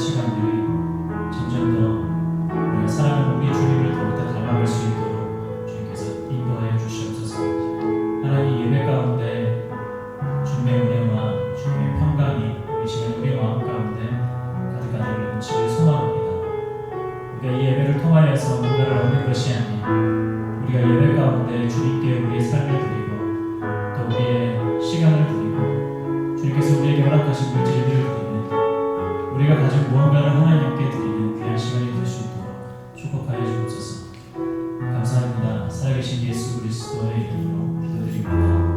시간들이 점점 더 우리가 사랑하는 우리 주님을 더욱더 닮아갈 수 있도록 주님께서 인도하여 주시옵소서. 하나님, 예배 가운데 주님의 은혜와 주님의 평강이 우리 시간 우리 마음 가운데 가득하게 넘치길 소망합니다. 우리가 이 예배를 통하여서 뭔가를 얻는 것이 아닌 우리가 예배 가운데 주님께 우리의 삶을 드리고 또 우리의 시간을 드리고 주님께서 우리에게 허락하신 물질을 드리는 우리가 가진 무언가를 하나님께 드리는 귀한 시간이 될 수 있도록 축복하여 주옵소서. 감사합니다. 살아계신 예수 그리스도의 이름으로 기도드립니다.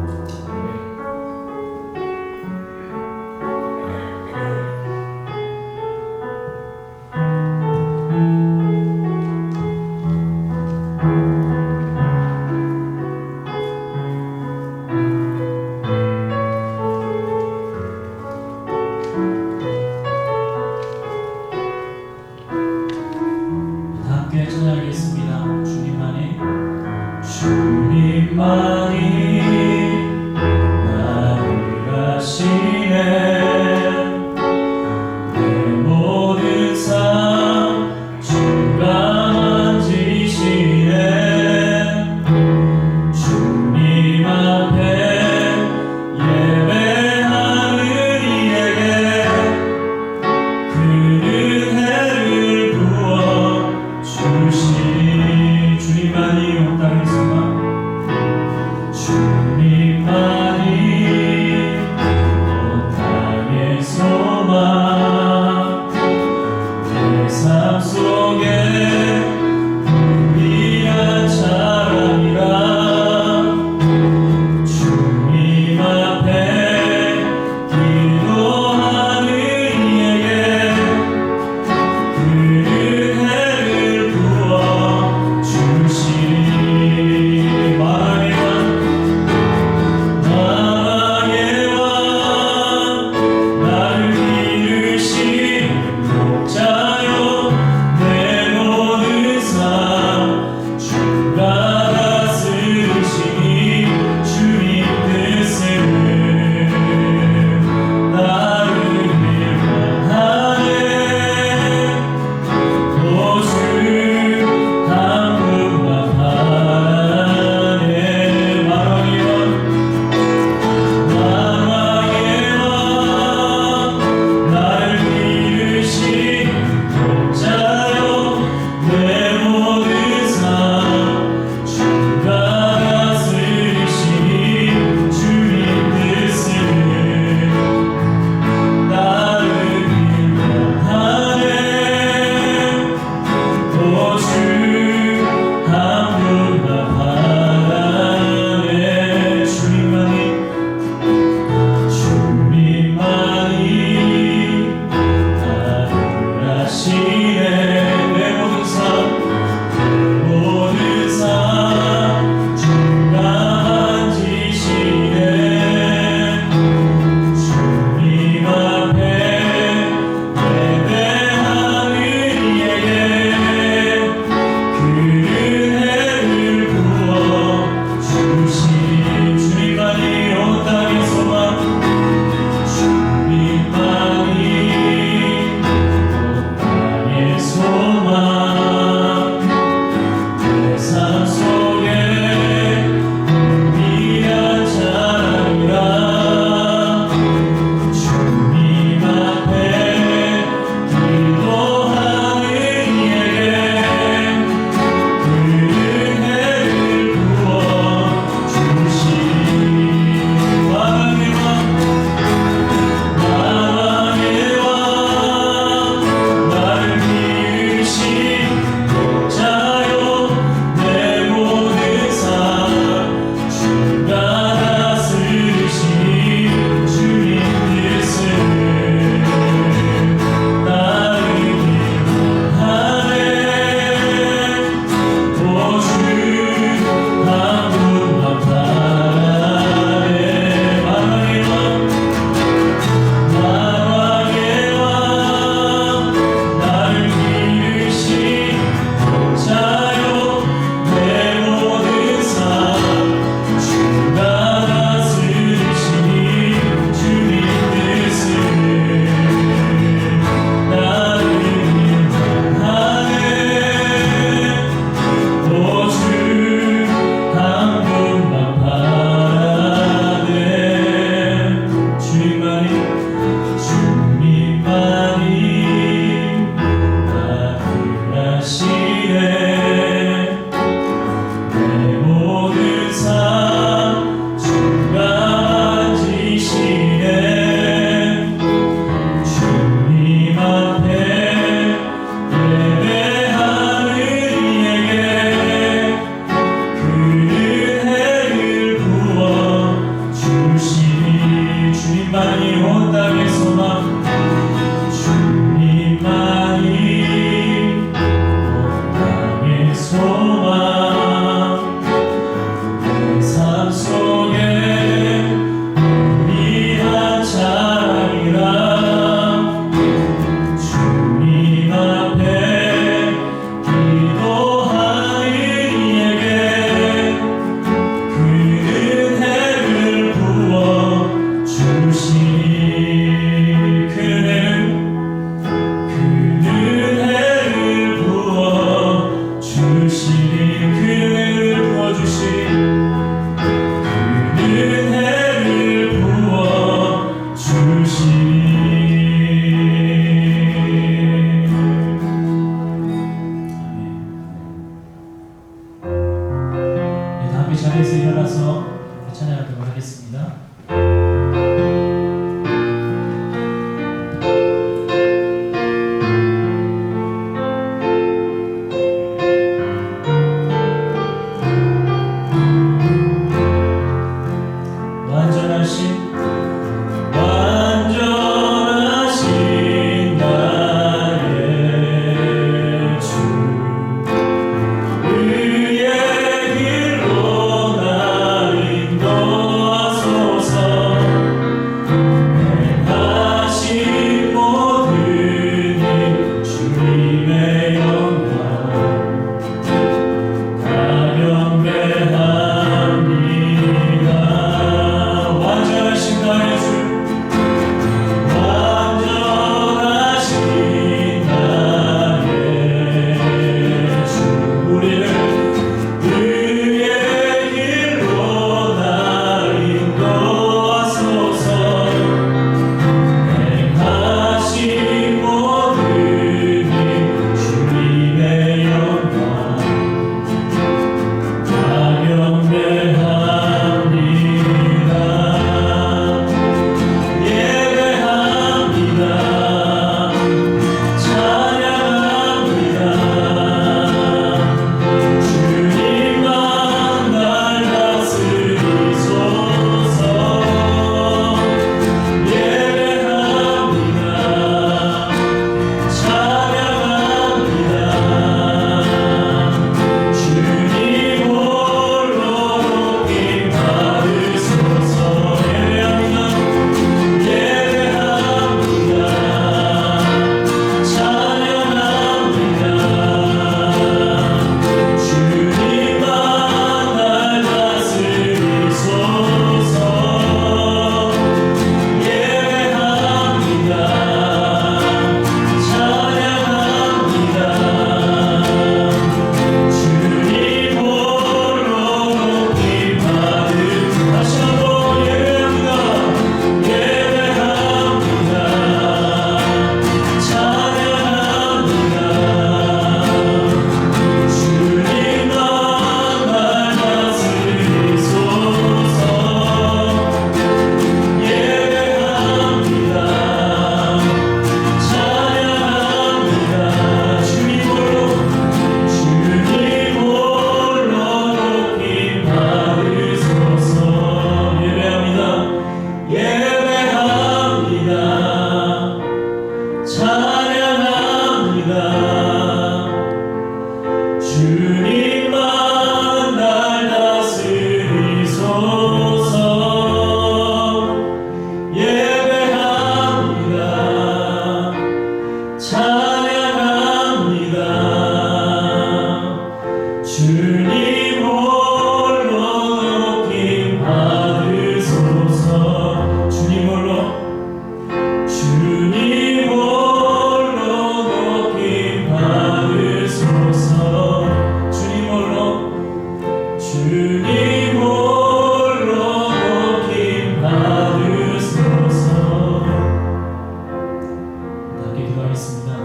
기도하겠습니다.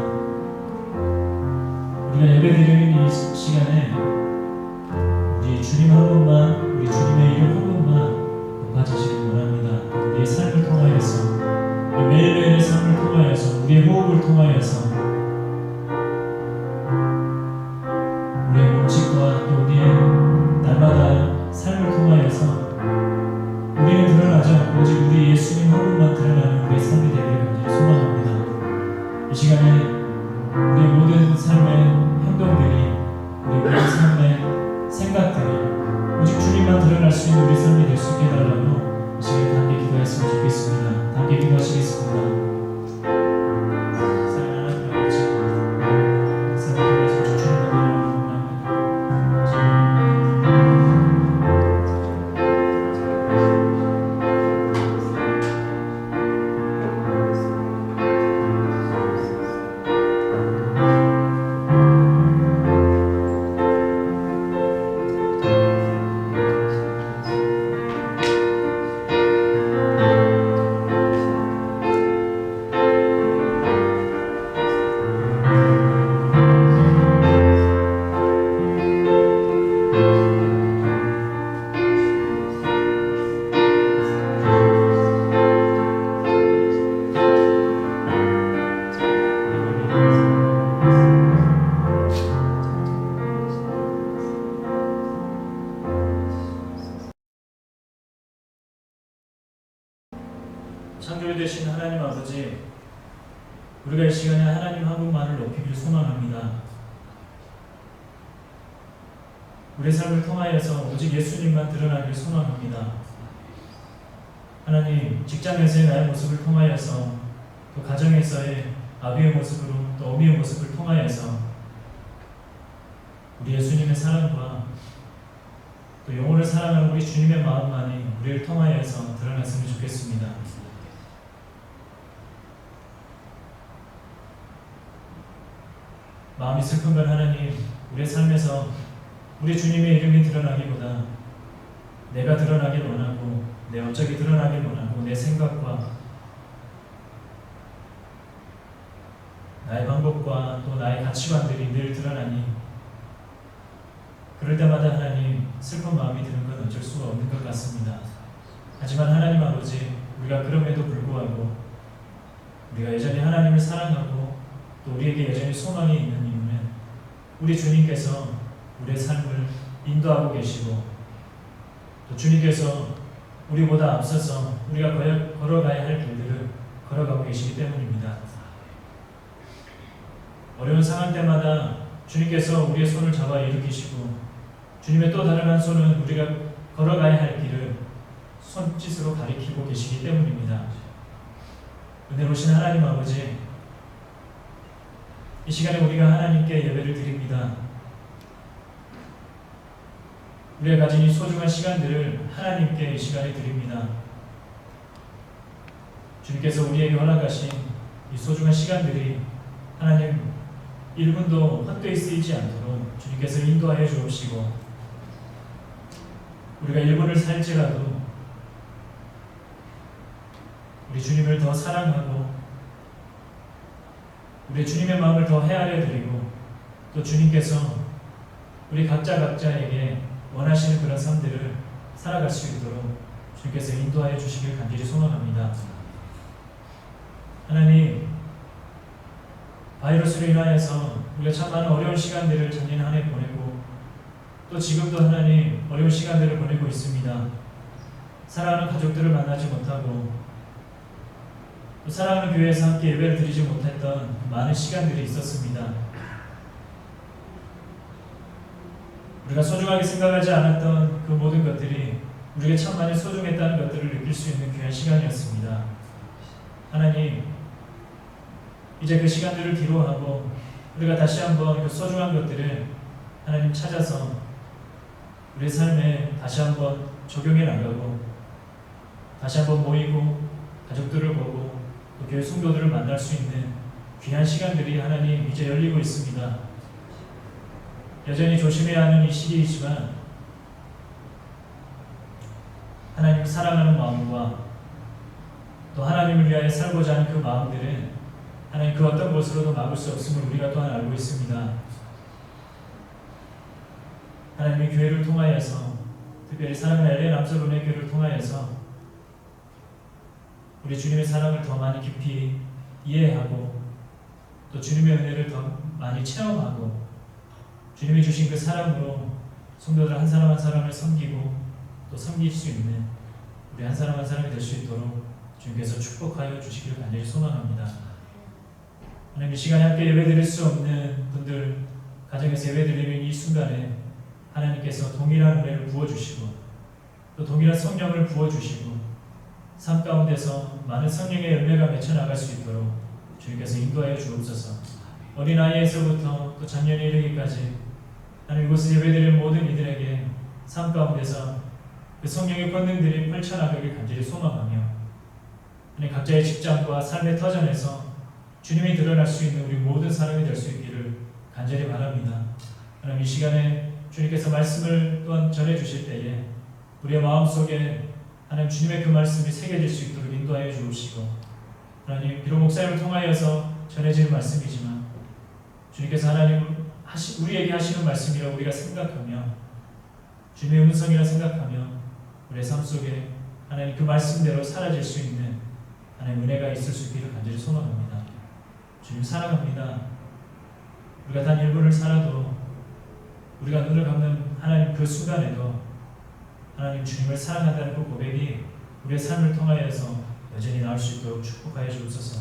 우리가 예배드리는 이 시간에 우리 주님 한 분만, 우리 주님의 이름 한 분만 높아지시길 원합니다. 우리의 삶을 통하여서, 우리 매일매일의 삶을 통하여서, 우리의 호흡을 통하여서, 우리의 몸짓과 또 우리의 날마다 삶을 통하여서 우리는 드러나지 않고 오직 우리 예수님 한 분만 드러나는 우리의 삶이 되기를 간절히 소망합니다. 이 시간에 우리의 모든 삶의 행동들이, 우리 모든 삶의 생각들이 오직 주님만 드러날 수 있는 우리 삶이 될 수 있게 해달라고 이 시간에 함께 기도했으면 좋겠습니다. 함께 기도하시겠습니다. 창조주 되신 하나님 아버지, 우리가 이 시간에 하나님 한 분만을 높이기를 소망합니다. 우리의 삶을 통하여서 오직 예수님만 드러나기를 소망합니다. 하나님, 직장에서의 나의 모습을 통하여서, 또 가정에서의 아비의 모습으로, 또 어미의 모습을 통하여서 우리 예수님의 사랑과 또 영혼을 사랑하는 우리 주님의 마음만이 우리를 통하여서 드러났으면 좋겠습니다. 마음이 슬픈 건 하나님, 우리의 삶에서 우리 주님의 이름이 드러나기보다 내가 드러나길 원하고, 내 업적이 드러나길 원하고, 내 생각과 나의 방법과 또 나의 가치관들이 늘 드러나니, 그럴 때마다 하나님 슬픈 마음이 드는 건 어쩔 수가 없는 것 같습니다. 하지만 하나님 아버지, 우리가 그럼에도 불구하고 우리가 여전히 하나님을 사랑하고 또 우리에게 여전히 소망이 있는 이유는 우리 주님께서 우리의 삶을 인도하고 계시고, 또 주님께서 우리보다 앞서서 우리가 걸어가야 할 길들을 걸어가고 계시기 때문입니다. 어려운 상황 때마다 주님께서 우리의 손을 잡아 일으키시고, 주님의 또 다른 한 손은 우리가 걸어가야 할 길을 손짓으로 가리키고 계시기 때문입니다. 은혜로우신 하나님 아버지, 이 시간에 우리가 하나님께 예배를 드립니다. 우리가 가진 이 소중한 시간들을 하나님께 이 시간에 드립니다. 주님께서 우리에게 허락하신 이 소중한 시간들이 하나님 1분도 헛되이 쓰이지 않도록 주님께서 인도하여 주옵시고, 우리가 1분을 살지라도 우리 주님을 더 사랑하고 우리 주님의 마음을 더 헤아려 드리고, 또 주님께서 우리 각자에게 원하시는 그런 삶들을 살아갈 수 있도록 주님께서 인도하여 주시길 간절히 소망합니다. 하나님, 바이러스로 인하여서 우리가 참 많은 어려운 시간들을 작년 한 해 보내고, 또 지금도 하나님 어려운 시간들을 보내고 있습니다. 사랑하는 가족들을 만나지 못하고, 또 사랑하는 교회에서 함께 예배를 드리지 못했던 많은 시간들이 있었습니다. 우리가 소중하게 생각하지 않았던 그 모든 것들이 우리에게 참 많이 소중했다는 것들을 느낄 수 있는 귀한 시간이었습니다. 하나님, 이제 그 시간들을 뒤로하고 우리가 다시 한번 그 소중한 것들을 하나님 찾아서 우리 삶에 다시 한번 적용해 나가고, 다시 한번 모이고 가족들을 보고 또 교회 성도들을 만날 수 있는 귀한 시간들이 하나님 이제 열리고 있습니다. 여전히 조심해야 하는 이 시기이지만 하나님 사랑하는 마음과 또 하나님을 위하여 살고자 하는 그 마음들은 하나님 그 어떤 것으로도 막을 수 없음을 우리가 또한 알고 있습니다. 하나님의 교회를 통하여서 특별히 사랑하는 LA 남서론의 교회를 통하여서 우리 주님의 사랑을 더 많이 깊이 이해하고 또 주님의 은혜를 더 많이 체험하고 주님이 주신 그 사랑으로 성도들 한 사람 한 사람을 섬기고 또 섬길 수 있는 우리 한 사람 한 사람이 될 수 있도록 주님께서 축복하여 주시기를 간절히 소망합니다. 하나님 이 시간에 함께 예배드릴 수 없는 분들 가정에서 예배드리는 이 순간에 하나님께서 동일한 은혜를 부어주시고 또 동일한 성령을 부어주시고 삶 가운데서 많은 성령의 열매가 맺혀나갈 수 있도록 주님께서 인도하여 주옵소서. 어린아이에서부터 또 작년에 이르기까지 하나님 이곳에 예배드리는 모든 이들에게 삶 가운데서 그 성령의 권능들이 펼쳐나가길 간절히 소망하며 하나님 각자의 직장과 삶의 터전에서 주님이 드러날 수 있는 우리 모든 사람이 될 수 있기를 간절히 바랍니다. 하나님 이 시간에 주님께서 말씀을 또한 전해주실 때에 우리의 마음속에 하나님 주님의 그 말씀이 새겨질 수 있도록 인도하여 주옵시고 하나님 비록 목사님을 통하여서 전해지는 말씀이지만 주님께서 하나님 우리에게 하시는 말씀이라 우리가 생각하며 주님의 음성이라 생각하며 우리의 삶 속에 하나님 그 말씀대로 사라질 수 있는 하나님 은혜가 있을 수 있기를 간절히 소망합니다. 주님 사랑합니다. 우리가 단 1분을 살아도 우리가 눈을 감는 하나님 그 순간에도 하나님 주님을 사랑한다는 그 고백이 우리의 삶을 통하여서 여전히 나올 수 있도록 축복하여 주옵소서.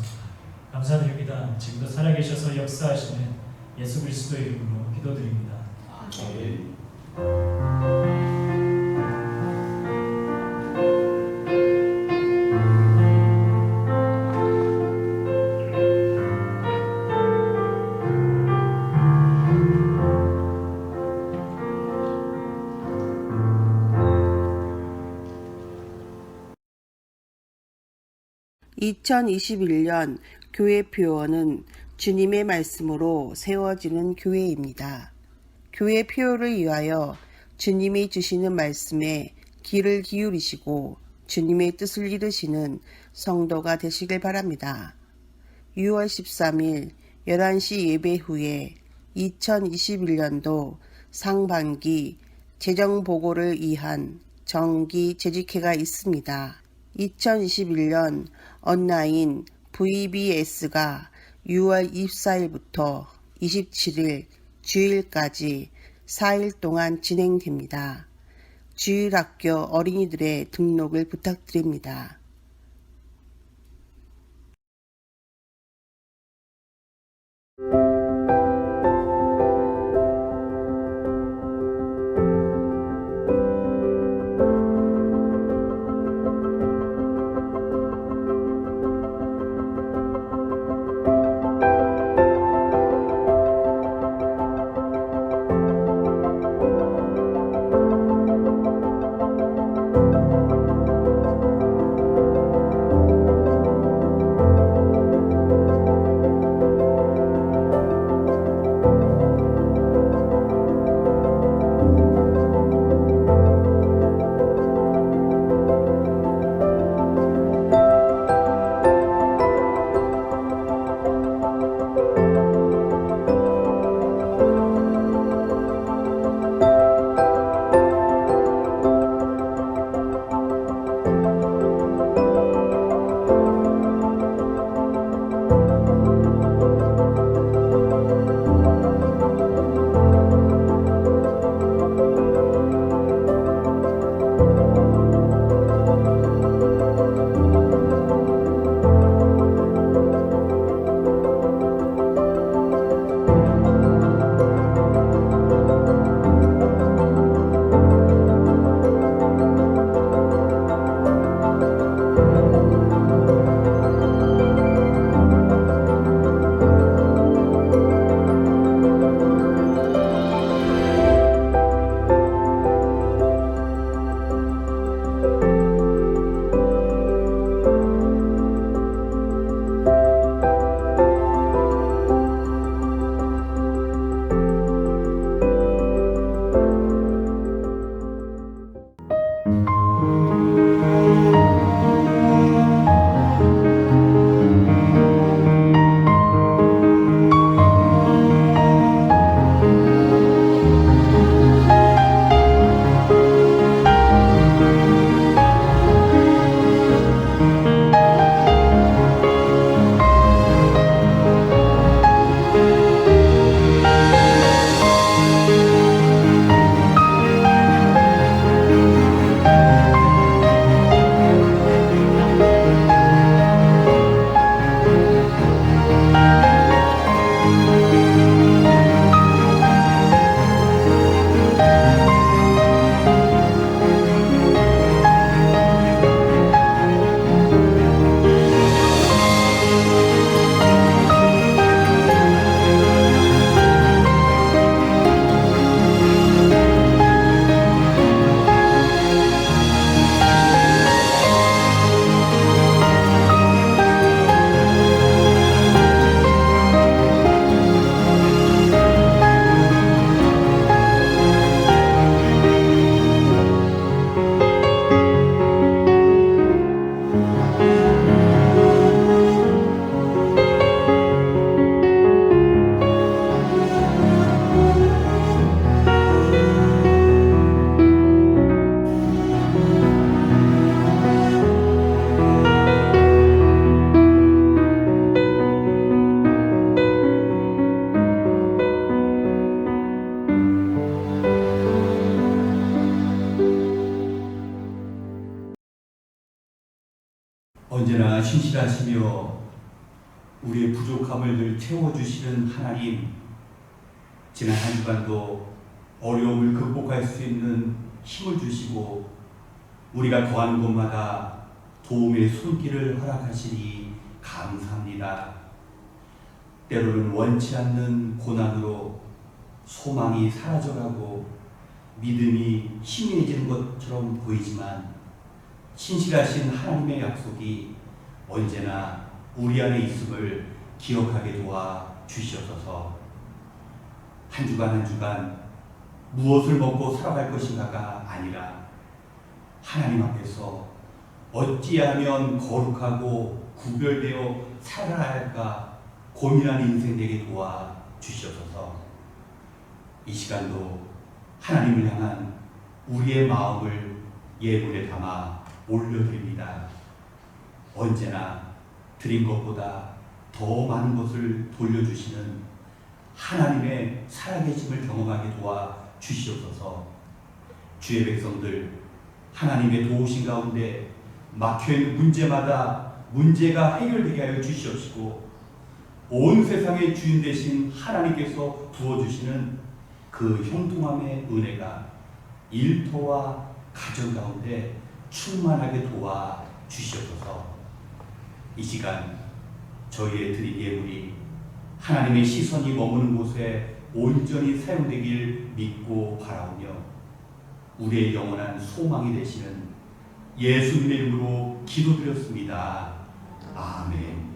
감사드립니다. 지금도 살아계셔서 역사하시는 예수 그리스도의 이름으로 기도드립니다. 아멘. 2021년 교회 표어는 주님의 말씀으로 세워지는 교회입니다. 교회 표어를 위하여 주님이 주시는 말씀에 귀를 기울이시고 주님의 뜻을 이루시는 성도가 되시길 바랍니다. 6월 13일 11시 예배 후에 2021년도 상반기 재정보고를 위한 정기 재직회가 있습니다. 2021년 온라인 VBS가 6월 24일부터 27일 주일까지 4일 동안 진행됩니다. 주일학교 어린이들의 등록을 부탁드립니다. 부족함을 늘 채워주시는 하나님, 지난 한 주간도 어려움을 극복할 수 있는 힘을 주시고 우리가 거하는 곳마다 도움의 손길을 허락하시니 감사합니다. 때로는 원치 않는 고난으로 소망이 사라져가고 믿음이 희미해지는 것처럼 보이지만 신실하신 하나님의 약속이 언제나 우리 안에 있음을 기억하게 도와 주시옵소서. 한 주간 한 주간 무엇을 먹고 살아갈 것인가가 아니라 하나님 앞에서 어찌하면 거룩하고 구별되어 살아야 할까 고민하는 인생 되게 도와 주시옵소서. 이 시간도 하나님을 향한 우리의 마음을 예물에 담아 올려드립니다. 언제나 드린 것보다 더 많은 것을 돌려주시는 하나님의 살아계심을 경험하게 도와 주시옵소서. 주의 백성들 하나님의 도우신 가운데 막혀있는 문제마다 문제가 해결되게 하여 주시옵시고 온 세상의 주인 되신 하나님께서 부어주시는 그 형통함의 은혜가 일터와 가정 가운데 충만하게 도와 주시옵소서. 이 시간 저희의 드린 예물이 하나님의 시선이 머무는 곳에 온전히 사용되길 믿고 바라오며 우리의 영원한 소망이 되시는 예수님의 이름으로 기도드렸습니다. 아멘.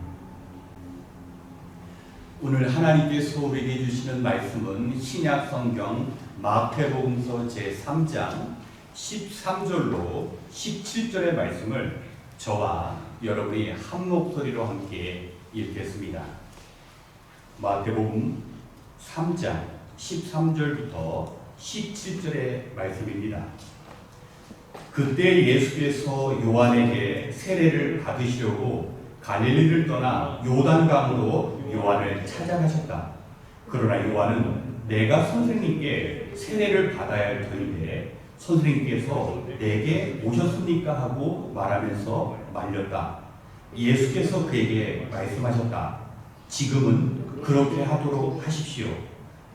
오늘 하나님께서 우리에게 주시는 말씀은 신약 성경 마태복음서 제3장 13절로 17절의 말씀을 저와 여러분이 한 목소리로 함께 읽겠습니다. 마태복음 3장 13절부터 17절의 말씀입니다. 그때 예수께서 요한에게 세례를 받으시려고 갈릴리를 떠나 요단강으로 요한을 찾아가셨다. 그러나 요한은 내가 선생님께 세례를 받아야 할 터인데 선생님께서 내게 오셨습니까? 하고 말하면서 말렸다. 예수께서 그에게 말씀하셨다. 지금은 그렇게 하도록 하십시오.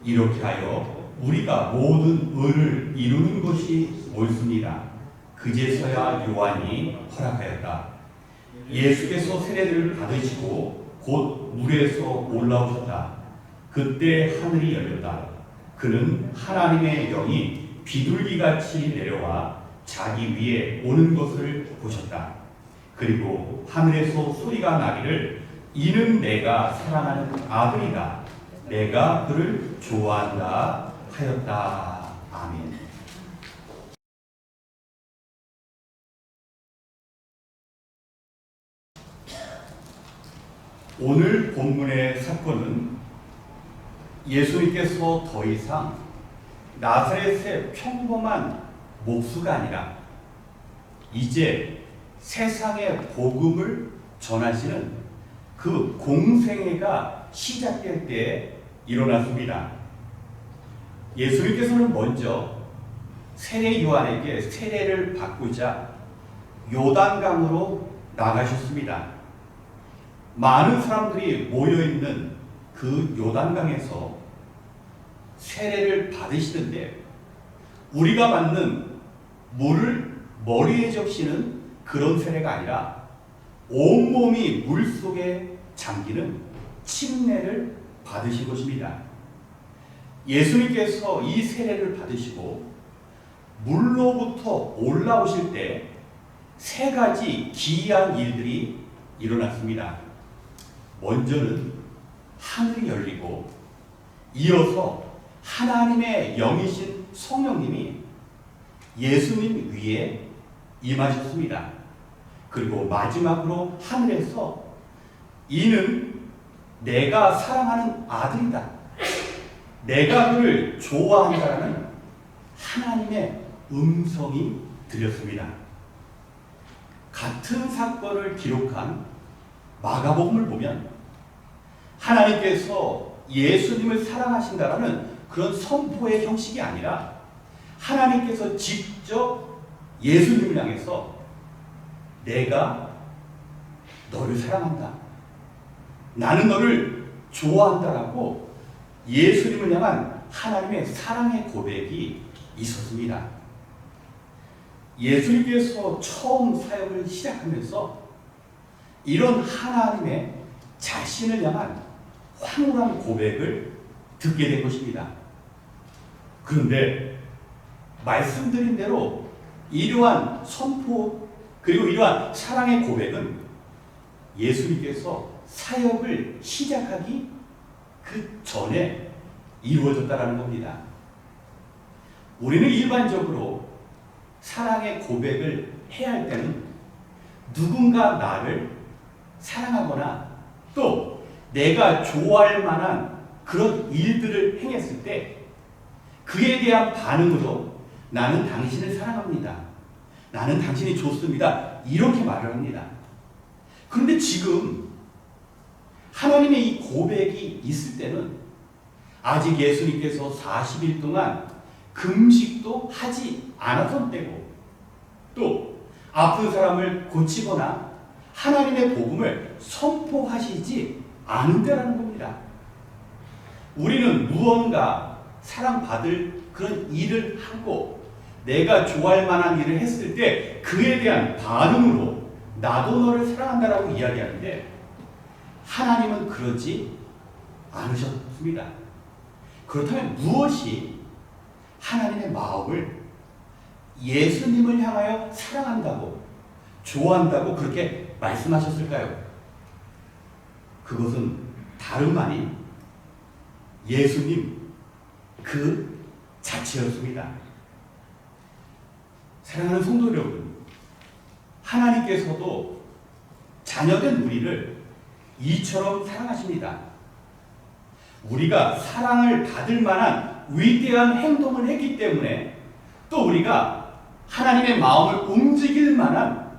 이렇게 하여 우리가 모든 의를 이루는 것이 옳습니다. 그제서야 요한이 허락하였다. 예수께서 세례를 받으시고 곧 물에서 올라오셨다. 그때 하늘이 열렸다. 그는 하나님의 영이 비둘기같이 내려와 자기 위에 오는 것을 보셨다. 그리고 하늘에서 소리가 나기를 이는 내가 사랑하는 아들이다. 내가 그를 좋아한다 하였다. 아멘. 오늘 본문의 사건은 예수님께서 더 이상 나사렛의 평범한 목수가 아니라 이제 세상의 복음을 전하시는 그 공생애가 시작될 때 일어났습니다. 예수님께서는 먼저 세례 요한에게 세례를 받고자 요단강으로 나가셨습니다. 많은 사람들이 모여있는 그 요단강에서 세례를 받으시는데 우리가 받는 물을 머리에 적시는 그런 세례가 아니라 온몸이 물속에 잠기는 침례를 받으신 것입니다. 예수님께서 이 세례를 받으시고 물로부터 올라오실 때 세 가지 기이한 일들이 일어났습니다. 먼저는 하늘이 열리고 이어서 하나님의 영이신 성령님이 예수님 위에 임하셨습니다. 그리고 마지막으로 하늘에서 이는 내가 사랑하는 아들이다. 내가 그를 좋아한다라는 하나님의 음성이 들렸습니다. 같은 사건을 기록한 마가복음을 보면 하나님께서 예수님을 사랑하신다라는 그런 선포의 형식이 아니라 하나님께서 직접 예수님을 향해서 내가 너를 사랑한다. 나는 너를 좋아한다라고 예수님을 향한 하나님의 사랑의 고백이 있었습니다. 예수님께서 처음 사역을 시작하면서 이런 하나님의 자신을 향한 황홀한 고백을 듣게 된 것입니다. 그런데 말씀드린 대로 이러한 선포 그리고 이러한 사랑의 고백은 예수님께서 사역을 시작하기 그 전에 이루어졌다라는 겁니다. 우리는 일반적으로 사랑의 고백을 해야 할 때는 누군가 나를 사랑하거나 또 내가 좋아할 만한 그런 일들을 행했을 때 그에 대한 반응으로 나는 당신을 사랑합니다. 나는 당신이 좋습니다. 이렇게 말을 합니다. 그런데 지금 하나님의 이 고백이 있을 때는 아직 예수님께서 40일 동안 금식도 하지 않았던 때고 또 아픈 사람을 고치거나 하나님의 복음을 선포하시지 않은 때라는 겁니다. 우리는 무언가 사랑받을 그런 일을 하고 내가 좋아할 만한 일을 했을 때 그에 대한 반응으로 나도 너를 사랑한다라고 이야기하는데 하나님은 그러지 않으셨습니다. 그렇다면 무엇이 하나님의 마음을 예수님을 향하여 사랑한다고 좋아한다고 그렇게 말씀하셨을까요? 그것은 다름 아닌 예수님 그 자체였습니다. 사랑하는 성도 여러분, 하나님께서도 자녀된 우리를 이처럼 사랑하십니다. 우리가 사랑을 받을 만한 위대한 행동을 했기 때문에 또 우리가 하나님의 마음을 움직일 만한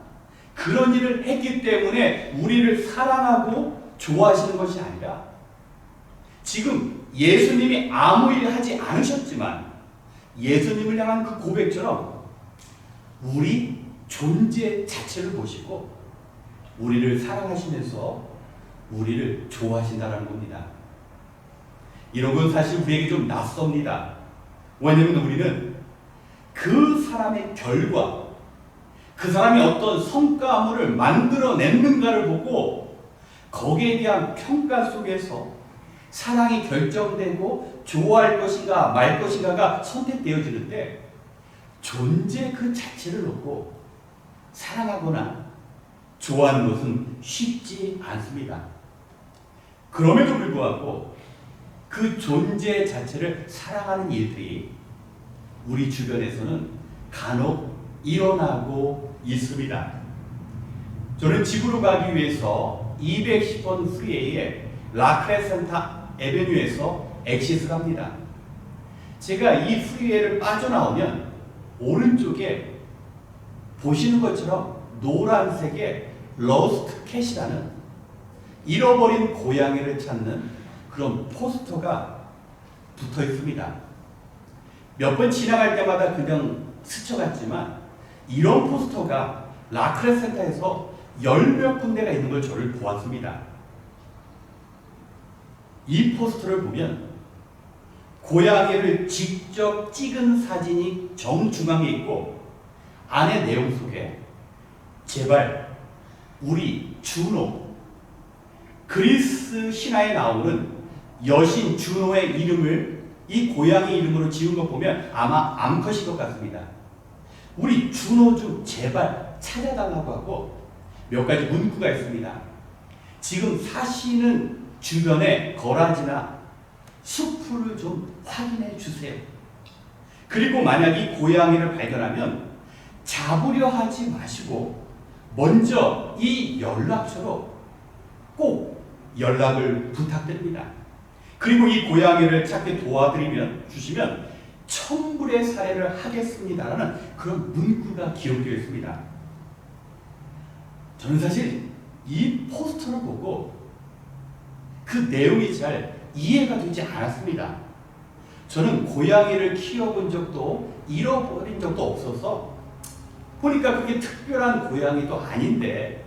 그런 일을 했기 때문에 우리를 사랑하고 좋아하시는 것이 아니라 지금 예수님이 아무 일 하지 않으셨지만 예수님을 향한 그 고백처럼 우리 존재 자체를 보시고 우리를 사랑하시면서 우리를 좋아하신다는 겁니다. 이런 건 사실 우리에게 좀 낯섭니다. 왜냐하면 우리는 그 사람의 결과, 그 사람이 어떤 성과물을 만들어냈는가를 보고 거기에 대한 평가 속에서 사랑이 결정되고 좋아할 것인가 말 것인가가 선택되어지는데 존재 그 자체를 놓고 사랑하거나 좋아하는 것은 쉽지 않습니다. 그럼에도 불구하고 그 존재 자체를 사랑하는 일들이 우리 주변에서는 간혹 일어나고 있습니다. 저는 집으로 가기 위해서 210번 프리웨이의 라크레센타 에베뉴에서 엑시스 갑니다. 제가 이 프리웨이를 빠져나오면 오른쪽에 보시는 것처럼 노란색의 러스트 캣이라는 잃어버린 고양이를 찾는 그런 포스터가 붙어 있습니다. 몇 번 지나갈 때마다 그냥 스쳐갔지만 이런 포스터가 라크레센타에서 10몇 군데가 있는 걸 저를 보았습니다. 이 포스터를 보면 고양이를 직접 찍은 사진이 정중앙에 있고 안의 내용 속에 제발 우리 주노, 그리스 신화에 나오는 여신 주노의 이름을 이 고양이 이름으로 지은 거 보면 아마 암컷일 것 같습니다. 우리 주노 좀 제발 찾아달라고 하고 몇 가지 문구가 있습니다. 지금 사시는 주변에 거라지나 숲을 좀 확인해 주세요. 그리고 만약 이 고양이를 발견하면 잡으려 하지 마시고 먼저 이 연락처로 꼭 연락을 부탁드립니다. 그리고 이 고양이를 찾게 주시면 천불의 살해를 하겠습니다라는 그런 문구가 기록되어 있습니다. 저는 사실 이 포스터를 보고 그 내용이 잘 이해가 되지 않았습니다. 저는 고양이를 키워본 적도 잃어버린 적도 없어서 보니까 그게 특별한 고양이도 아닌데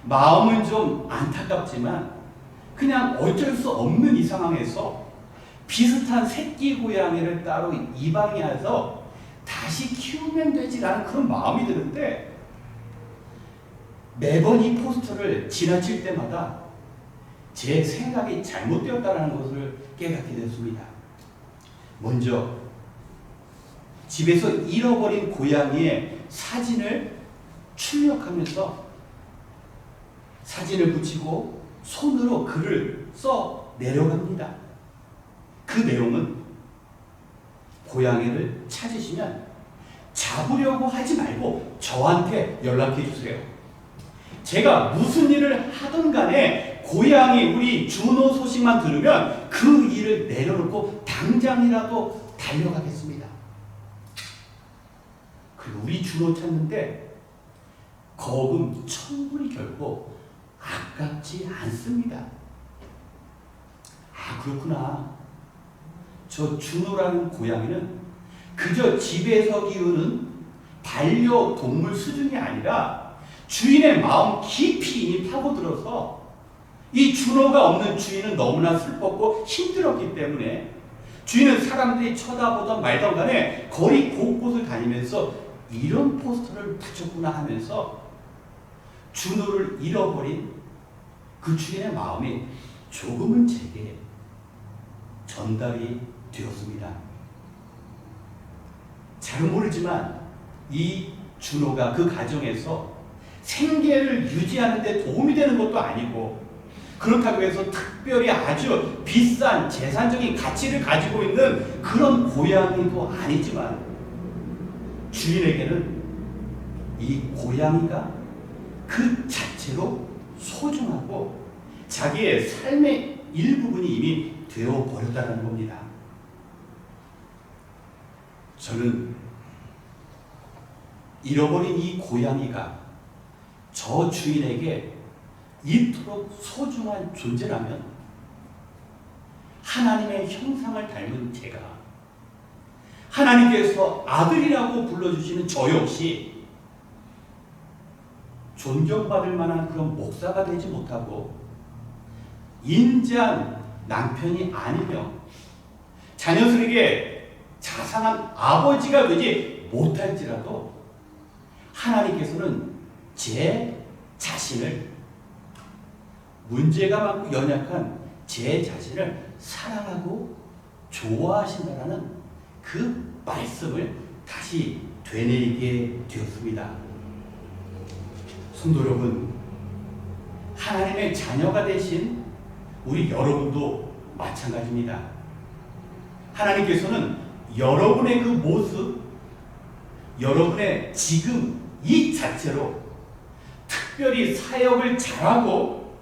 마음은 좀 안타깝지만 그냥 어쩔 수 없는 이 상황에서 비슷한 새끼 고양이를 따로 입양해서 다시 키우면 되지라는 그런 마음이 드는데 매번 이 포스터를 지나칠 때마다 제 생각이 잘못되었다는 것을 깨닫게 됐습니다. 먼저 집에서 잃어버린 고양이의 사진을 출력하면서 사진을 붙이고 손으로 글을 써 내려갑니다. 그 내용은 고양이를 찾으시면 잡으려고 하지 말고 저한테 연락해 주세요. 제가 무슨 일을 하든 간에 고양이 우리 준호 소식만 들으면 그 일을 내려놓고 당장이라도 달려가겠습니다. 그리고 우리 준호 찾는데 거금 1,000불이 결코 아깝지 않습니다. 아, 그렇구나. 저 준호라는 고양이는 그저 집에서 키우는 반려동물 수준이 아니라 주인의 마음 깊이 이미 파고들어서 이 준호가 없는 주인은 너무나 슬펐고 힘들었기 때문에 주인은 사람들이 쳐다보던 말던 간에 거리 곳곳을 다니면서 이런 포스터를 붙였구나 하면서 준호를 잃어버린 그 주인의 마음이 조금은 제게 전달이 되었습니다. 잘 모르지만 이 준호가 그 가정에서 생계를 유지하는 데 도움이 되는 것도 아니고 그렇다고 해서 특별히 아주 비싼 재산적인 가치를 가지고 있는 그런 고양이도 아니지만 주인에게는 이 고양이가 그 자체로 소중하고 자기의 삶의 일부분이 이미 되어버렸다는 겁니다. 저는 잃어버린 이 고양이가 저 주인에게 이토록 소중한 존재라면 하나님의 형상을 닮은 제가 하나님께서 아들이라고 불러주시는 저 역시 존경받을 만한 그런 목사가 되지 못하고 인자한 남편이 아니며 자녀들에게 자상한 아버지가 되지 못할지라도 하나님께서는 제 자신을 문제가 많고 연약한 제 자신을 사랑하고 좋아하신다는 그 말씀을 다시 되뇌이게 되었습니다. 성도 여러분, 하나님의 자녀가 되신 우리 여러분도 마찬가지입니다. 하나님께서는 여러분의 그 모습, 여러분의 지금 이 자체로 특별히 사역을 잘하고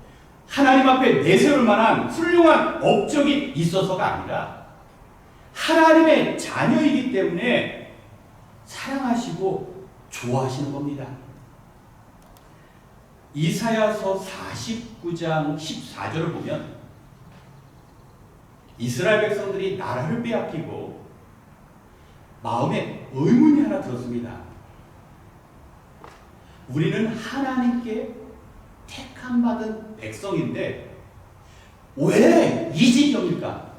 하나님 앞에 내세울 만한 훌륭한 업적이 있어서가 아니라 하나님의 자녀이기 때문에 사랑하시고 좋아하시는 겁니다. 이사야서 49장 14절을 보면 이스라엘 백성들이 나라를 빼앗기고 마음에 의문이 하나 들었습니다. 우리는 하나님께 택함받은 백성인데 왜 이 지경일까?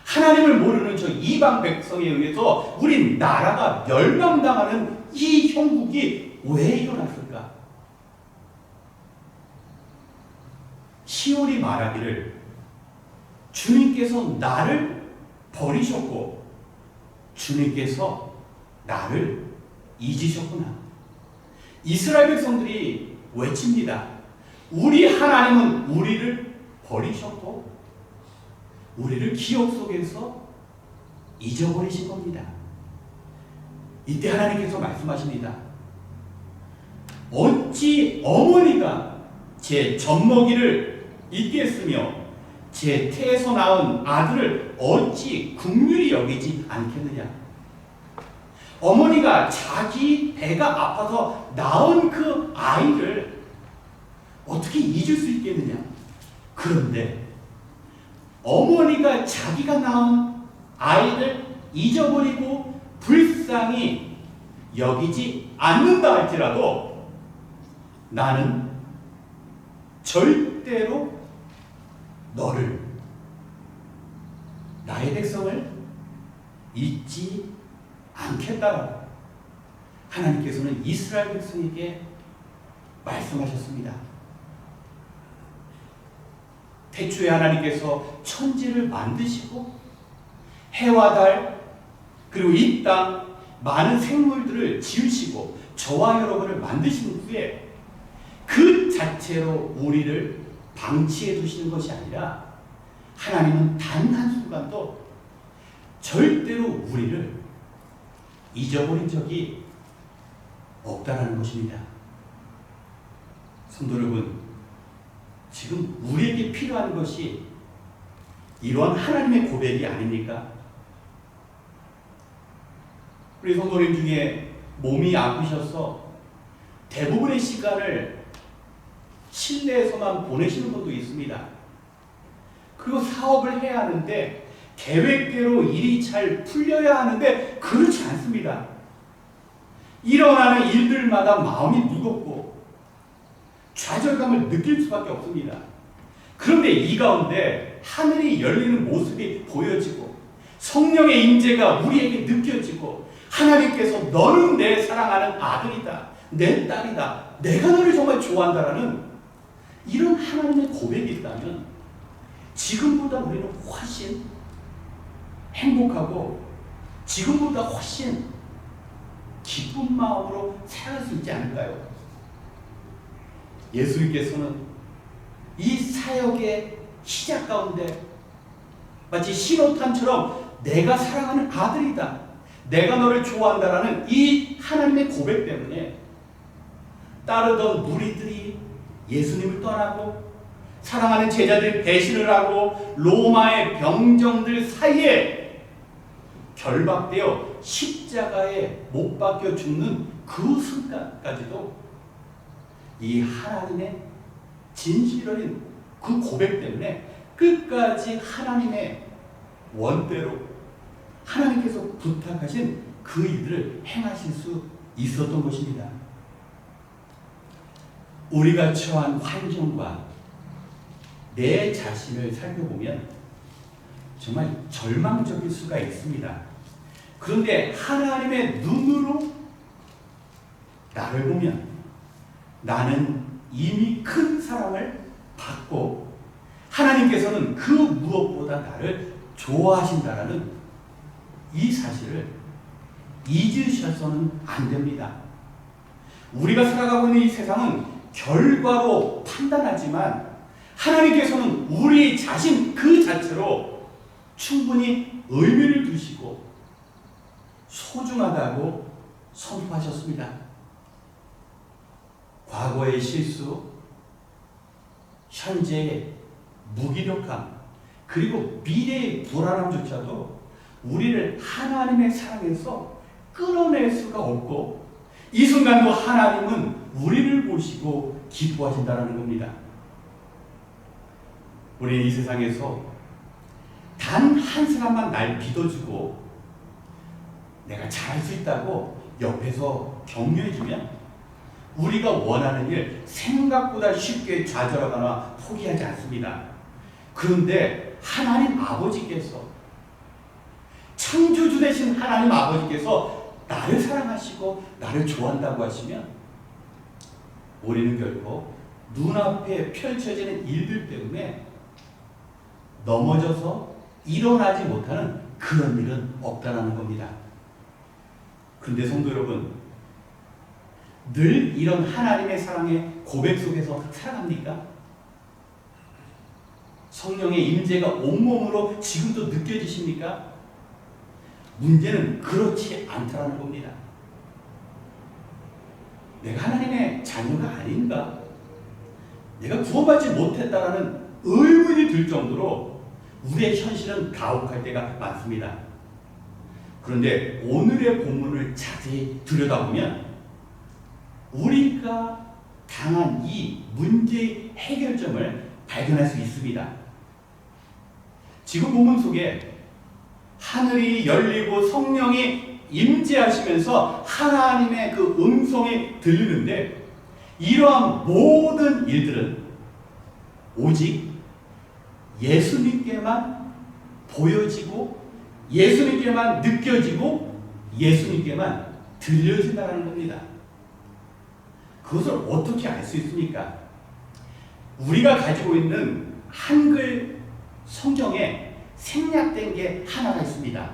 하나님을 모르는 저 이방 백성에 의해서 우리 나라가 멸망당하는 이 형국이 왜 일어났을까? 시온이 말하기를 주님께서 나를 버리셨고 주님께서 나를 잊으셨구나. 이스라엘 백성들이 외칩니다. 우리 하나님은 우리를 버리셨고 우리를 기억 속에서 잊어버리신 겁니다. 이때 하나님께서 말씀하십니다. 어찌 어머니가 제 젖먹이를 잊겠으며 제 태에서 낳은 아들을 어찌 긍휼히 여기지 않겠느냐. 어머니가 자기 배가 아파서 낳은 그 아이를 어떻게 잊을 수 있겠느냐. 그런데 어머니가 자기가 낳은 아이를 잊어버리고 불쌍히 여기지 않는다 할지라도 나는 절대로 너를, 나의 백성을 잊지 않겠다라고 하나님께서는 이스라엘 백성에게 말씀하셨습니다. 태초에 하나님께서 천지를 만드시고 해와 달 그리고 이 땅 많은 생물들을 지으시고 저와 여러분을 만드신 후에 그 자체로 우리를 방치해 두시는 것이 아니라 하나님은 단 한순간도 절대로 우리를 잊어버린 적이 없다는 것입니다. 성도 여러분, 지금 우리에게 필요한 것이 이러한 하나님의 고백이 아닙니까? 우리 성도님 중에 몸이 아프셔서 대부분의 시간을 실내에서만 보내시는 분도 있습니다. 그리고 사업을 해야 하는데 계획대로 일이 잘 풀려야 하는데 그렇지 않습니다. 일어나는 일들마다 마음이 무겁고 좌절감을 느낄 수밖에 없습니다. 그런데 이 가운데 하늘이 열리는 모습이 보여지고 성령의 임재가 우리에게 느껴지고 하나님께서 너는 내 사랑하는 아들이다, 내 딸이다, 내가 너를 정말 좋아한다라는 이런 하나님의 고백이 있다면 지금보다 우리는 훨씬 행복하고 지금보다 훨씬 기쁜 마음으로 살아갈 수 있지 않을까요? 예수님께서는 이 사역의 시작 가운데 마치 신호탄처럼 내가 사랑하는 아들이다, 내가 너를 좋아한다라는 이 하나님의 고백 때문에 따르던 무리들이 예수님을 떠나고 사랑하는 제자들이 배신을 하고 로마의 병정들 사이에 결박되어 십자가에 못 박혀 죽는 그 순간까지도 이 하나님의 진실어린 그 고백 때문에 끝까지 하나님의 원대로 하나님께서 부탁하신 그 일들을 행하실 수 있었던 것입니다. 우리가 처한 환경과 내 자신을 살펴보면 정말 절망적일 수가 있습니다. 그런데 하나님의 눈으로 나를 보면 나는 이미 큰 사랑을 받고 하나님께서는 그 무엇보다 나를 좋아하신다라는 이 사실을 잊으셔서는 안 됩니다. 우리가 살아가고 있는 이 세상은 결과로 판단하지만 하나님께서는 우리 자신 그 자체로 충분히 의미를 두시고 소중하다고 선포하셨습니다. 과거의 실수, 현재의 무기력함, 그리고 미래의 불안함조차도 우리를 하나님의 사랑에서 끊어낼 수가 없고 이 순간도 하나님은 우리를 보시고 기뻐하신다는 겁니다. 우리는 이 세상에서 단 한 사람만 날 믿어주고 내가 잘할 수 있다고 옆에서 격려해주면 우리가 원하는 일 생각보다 쉽게 좌절하거나 포기하지 않습니다. 그런데 하나님 아버지께서 창조주 되신 하나님 아버지께서 나를 사랑하시고 나를 좋아한다고 하시면 우리는 결코 눈앞에 펼쳐지는 일들 때문에 넘어져서 일어나지 못하는 그런 일은 없다는 겁니다. 그런데 성도 여러분, 늘 이런 하나님의 사랑의 고백 속에서 살아갑니까? 성령의 임재가 온몸으로 지금도 느껴지십니까? 문제는 그렇지 않다는 겁니다. 내가 하나님의 자녀가 아닌가? 내가 구원받지 못했다라는 의문이 들 정도로 우리의 현실은 가혹할 때가 많습니다. 그런데 오늘의 본문을 자세히 들여다보면 우리가 당한 이 문제의 해결점을 발견할 수 있습니다. 지금 본문 속에 하늘이 열리고 성령이 임재하시면서 하나님의 그 음성이 들리는데 이러한 모든 일들은 오직 예수님께만 보여지고 예수님께만 느껴지고 예수님께만 들려진다는 겁니다. 그것을 어떻게 알 수 있습니까? 우리가 가지고 있는 한글 성경에 생략된 게 하나가 있습니다.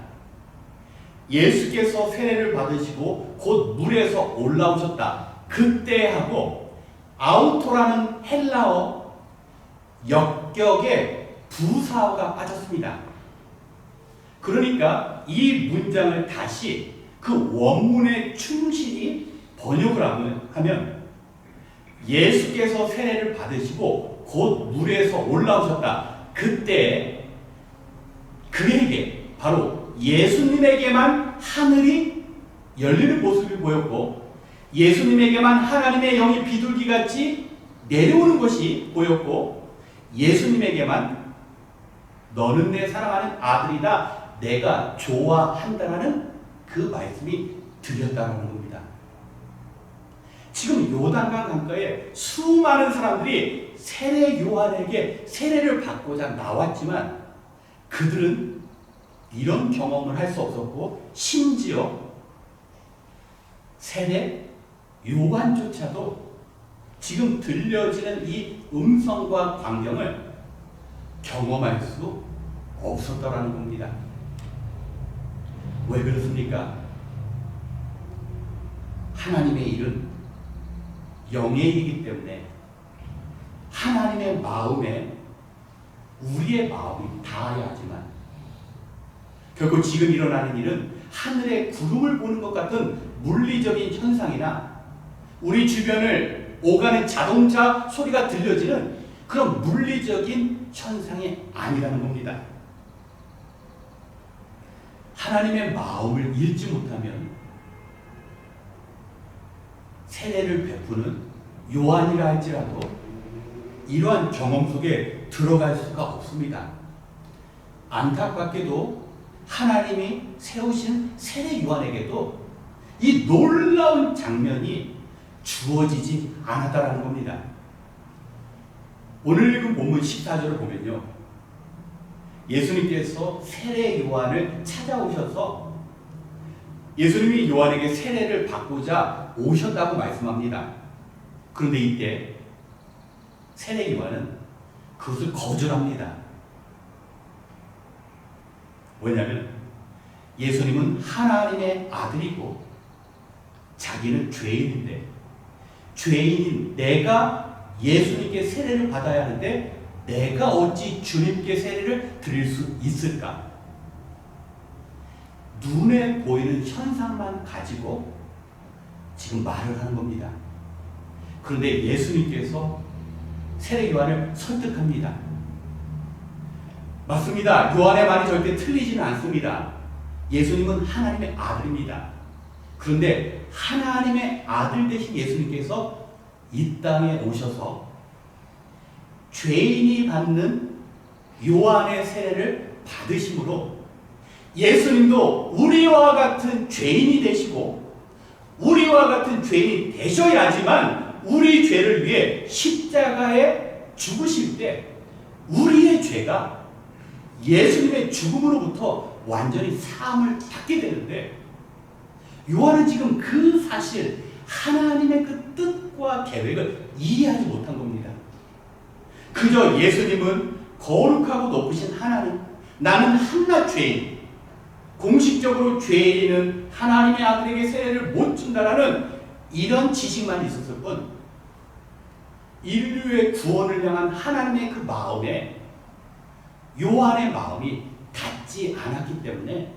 예수께서 세례를 받으시고 곧 물에서 올라오셨다. 그때하고 아우토라는 헬라어 역격에 부사어가 빠졌습니다. 그러니까 이 문장을 다시 그 원문에 충실히 번역을 하면 예수께서 세례를 받으시고 곧 물에서 올라오셨다. 그때 그에게 바로 예수님에게만 하늘이 열리는 모습이 보였고 예수님에게만 하나님의 영이 비둘기같이 내려오는 것이 보였고 예수님에게만 너는 내 사랑하는 아들이다. 내가 좋아한다라는 그 말씀이 들렸다는 겁니다. 지금 요단강 강가에 수많은 사람들이 세례 요한에게 세례를 받고자 나왔지만 그들은 이런 경험을 할 수 없었고 심지어 세례 요한조차도 지금 들려지는 이 음성과 광경을 경험할 수 없었다라는 겁니다. 왜 그렇습니까? 하나님의 일은 영의 일이기 때문에 하나님의 마음에 우리의 마음이 닿아야 하지만 결국 지금 일어나는 일은 하늘의 구름을 보는 것 같은 물리적인 현상이나 우리 주변을 오가는 자동차 소리가 들려지는 그런 물리적인 현상이 아니라는 겁니다. 하나님의 마음을 읽지 못하면 세례를 베푸는 요한이라 할지라도 이러한 경험 속에 들어갈 수가 없습니다. 안타깝게도 하나님이 세우신 세례 요한에게도 이 놀라운 장면이 주어지지 않았다는 겁니다. 오늘 읽은 본문 14절을 보면요. 예수님께서 세례 요한을 찾아오셔서 예수님이 요한에게 세례를 받고자 오셨다고 말씀합니다. 그런데 이때 세례 요한은 그것을 거절합니다. 왜냐하면 예수님은 하나님의 아들이고 자기는 죄인인데 죄인인 내가 예수님께 세례를 받아야 하는데 내가 어찌 주님께 세례를 드릴 수 있을까? 눈에 보이는 현상만 가지고 지금 말을 하는 겁니다. 그런데 예수님께서 세례 요한을 설득합니다. 맞습니다. 요한의 말이 절대 틀리지는 않습니다. 예수님은 하나님의 아들입니다. 그런데 하나님의 아들 되신 예수님께서 이 땅에 오셔서 죄인이 받는 요한의 세례를 받으심으로 예수님도 우리와 같은 죄인이 되시고 우리와 같은 죄인이 되셔야지만 우리 죄를 위해 십자가에 죽으실 때 우리의 죄가 예수님의 죽음으로부터 완전히 사함을 받게 되는데 요한은 지금 그 사실 하나님의 그 뜻과 계획을 이해하지 못한 겁니다. 그저 예수님은 거룩하고 높으신 하나님, 나는 한낱 죄인, 공식적으로 죄인은 하나님의 아들에게 세례를 못 준다라는 이런 지식만 있었을 뿐 인류의 구원을 향한 하나님의 그 마음에 요한의 마음이 닿지 않았기 때문에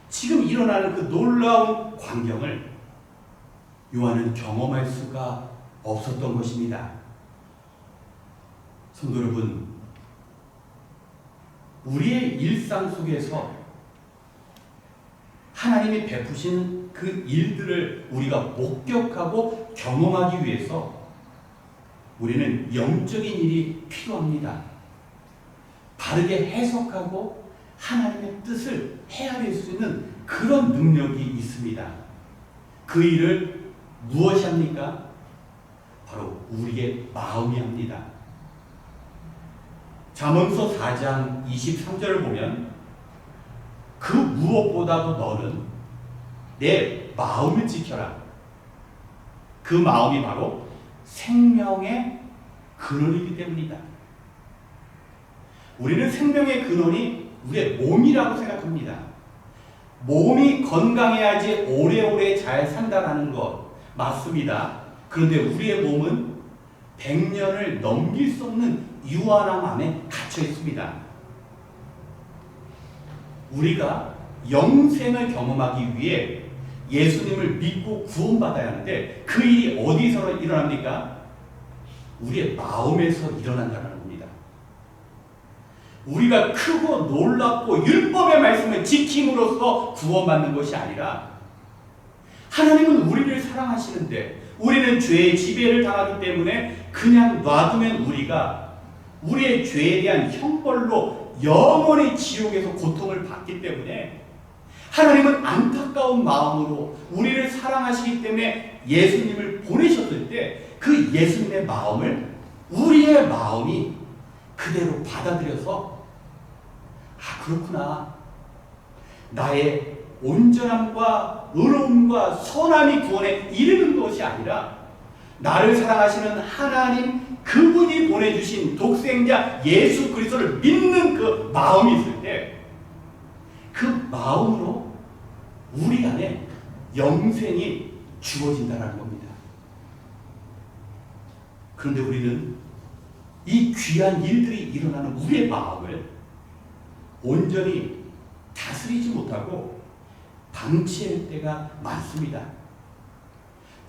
지금 일어나는 그 놀라운 광경을 요한은 경험할 수가 없었던 것입니다. 성도 여러분, 우리의 일상 속에서 하나님이 베푸신 그 일들을 우리가 목격하고 경험하기 위해서 우리는 영적인 일이 필요합니다. 바르게 해석하고 하나님의 뜻을 헤아릴 수 있는 그런 능력이 있습니다. 그 일을 무엇이 합니까? 바로 우리의 마음이 합니다. 잠언서 4장 23절을 보면 그 무엇보다도 너는 내 마음을 지켜라. 그 마음이 바로 생명의 근원이기 때문이다. 우리는 생명의 근원이 우리의 몸이라고 생각합니다. 몸이 건강해야지 오래오래 잘 산다라는 것 맞습니다. 그런데 우리의 몸은 100년을 넘길 수 없는 유한함 안에 갇혀 있습니다. 우리가 영생을 경험하기 위해 예수님을 믿고 구원받아야 하는데 그 일이 어디서 일어납니까? 우리의 마음에서 일어난다는 겁니다. 우리가 크고 놀랍고 율법의 말씀을 지킴으로써 구원받는 것이 아니라 하나님은 우리를 사랑하시는데 우리는 죄의 지배를 당하기 때문에 그냥 놔두면 우리가 우리의 죄에 대한 형벌로 영원히 지옥에서 고통을 받기 때문에 하나님은 안타까운 마음으로 우리를 사랑하시기 때문에 예수님을 보내셨을 때 그 예수님의 마음을 우리의 마음이 그대로 받아들여서 그렇구나. 나의 온전함과 의로움과 선함이 구원에 이르는 것이 아니라 나를 사랑하시는 하나님 그분이 보내주신 독생자 예수 그리스도를 믿는 그 마음이 있을 때 그 마음으로 우리 안에 영생이 주어진다는 겁니다. 그런데 우리는 이 귀한 일들이 일어나는 우리의 마음을 온전히 다스리지 못하고 방치할 때가 많습니다.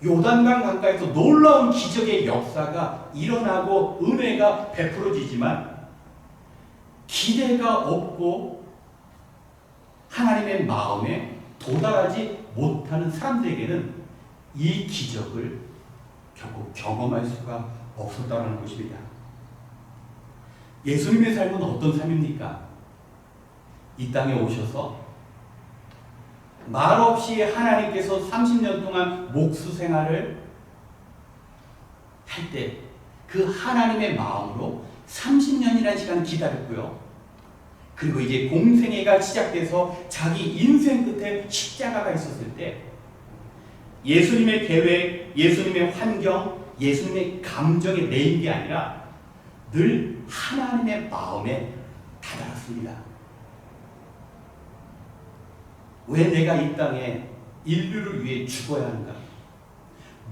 요단강 가까이서 놀라운 기적의 역사가 일어나고 은혜가 베풀어지지만 기대가 없고 하나님의 마음에 도달하지 못하는 사람들에게는 이 기적을 결국 경험할 수가 없었다는 것입니다. 예수님의 삶은 어떤 삶입니까? 이 땅에 오셔서 말없이 하나님께서 30년 동안 목수 생활을 할 때 그 하나님의 마음으로 30년이라는 시간을 기다렸고요. 그리고 이제 공생애가 시작돼서 자기 인생 끝에 십자가가 있었을 때 예수님의 계획, 예수님의 환경, 예수님의 감정에 매인 게 아니라 늘 하나님의 마음에 다다랐습니다. 왜 내가 이 땅에 인류를 위해 죽어야 하는가?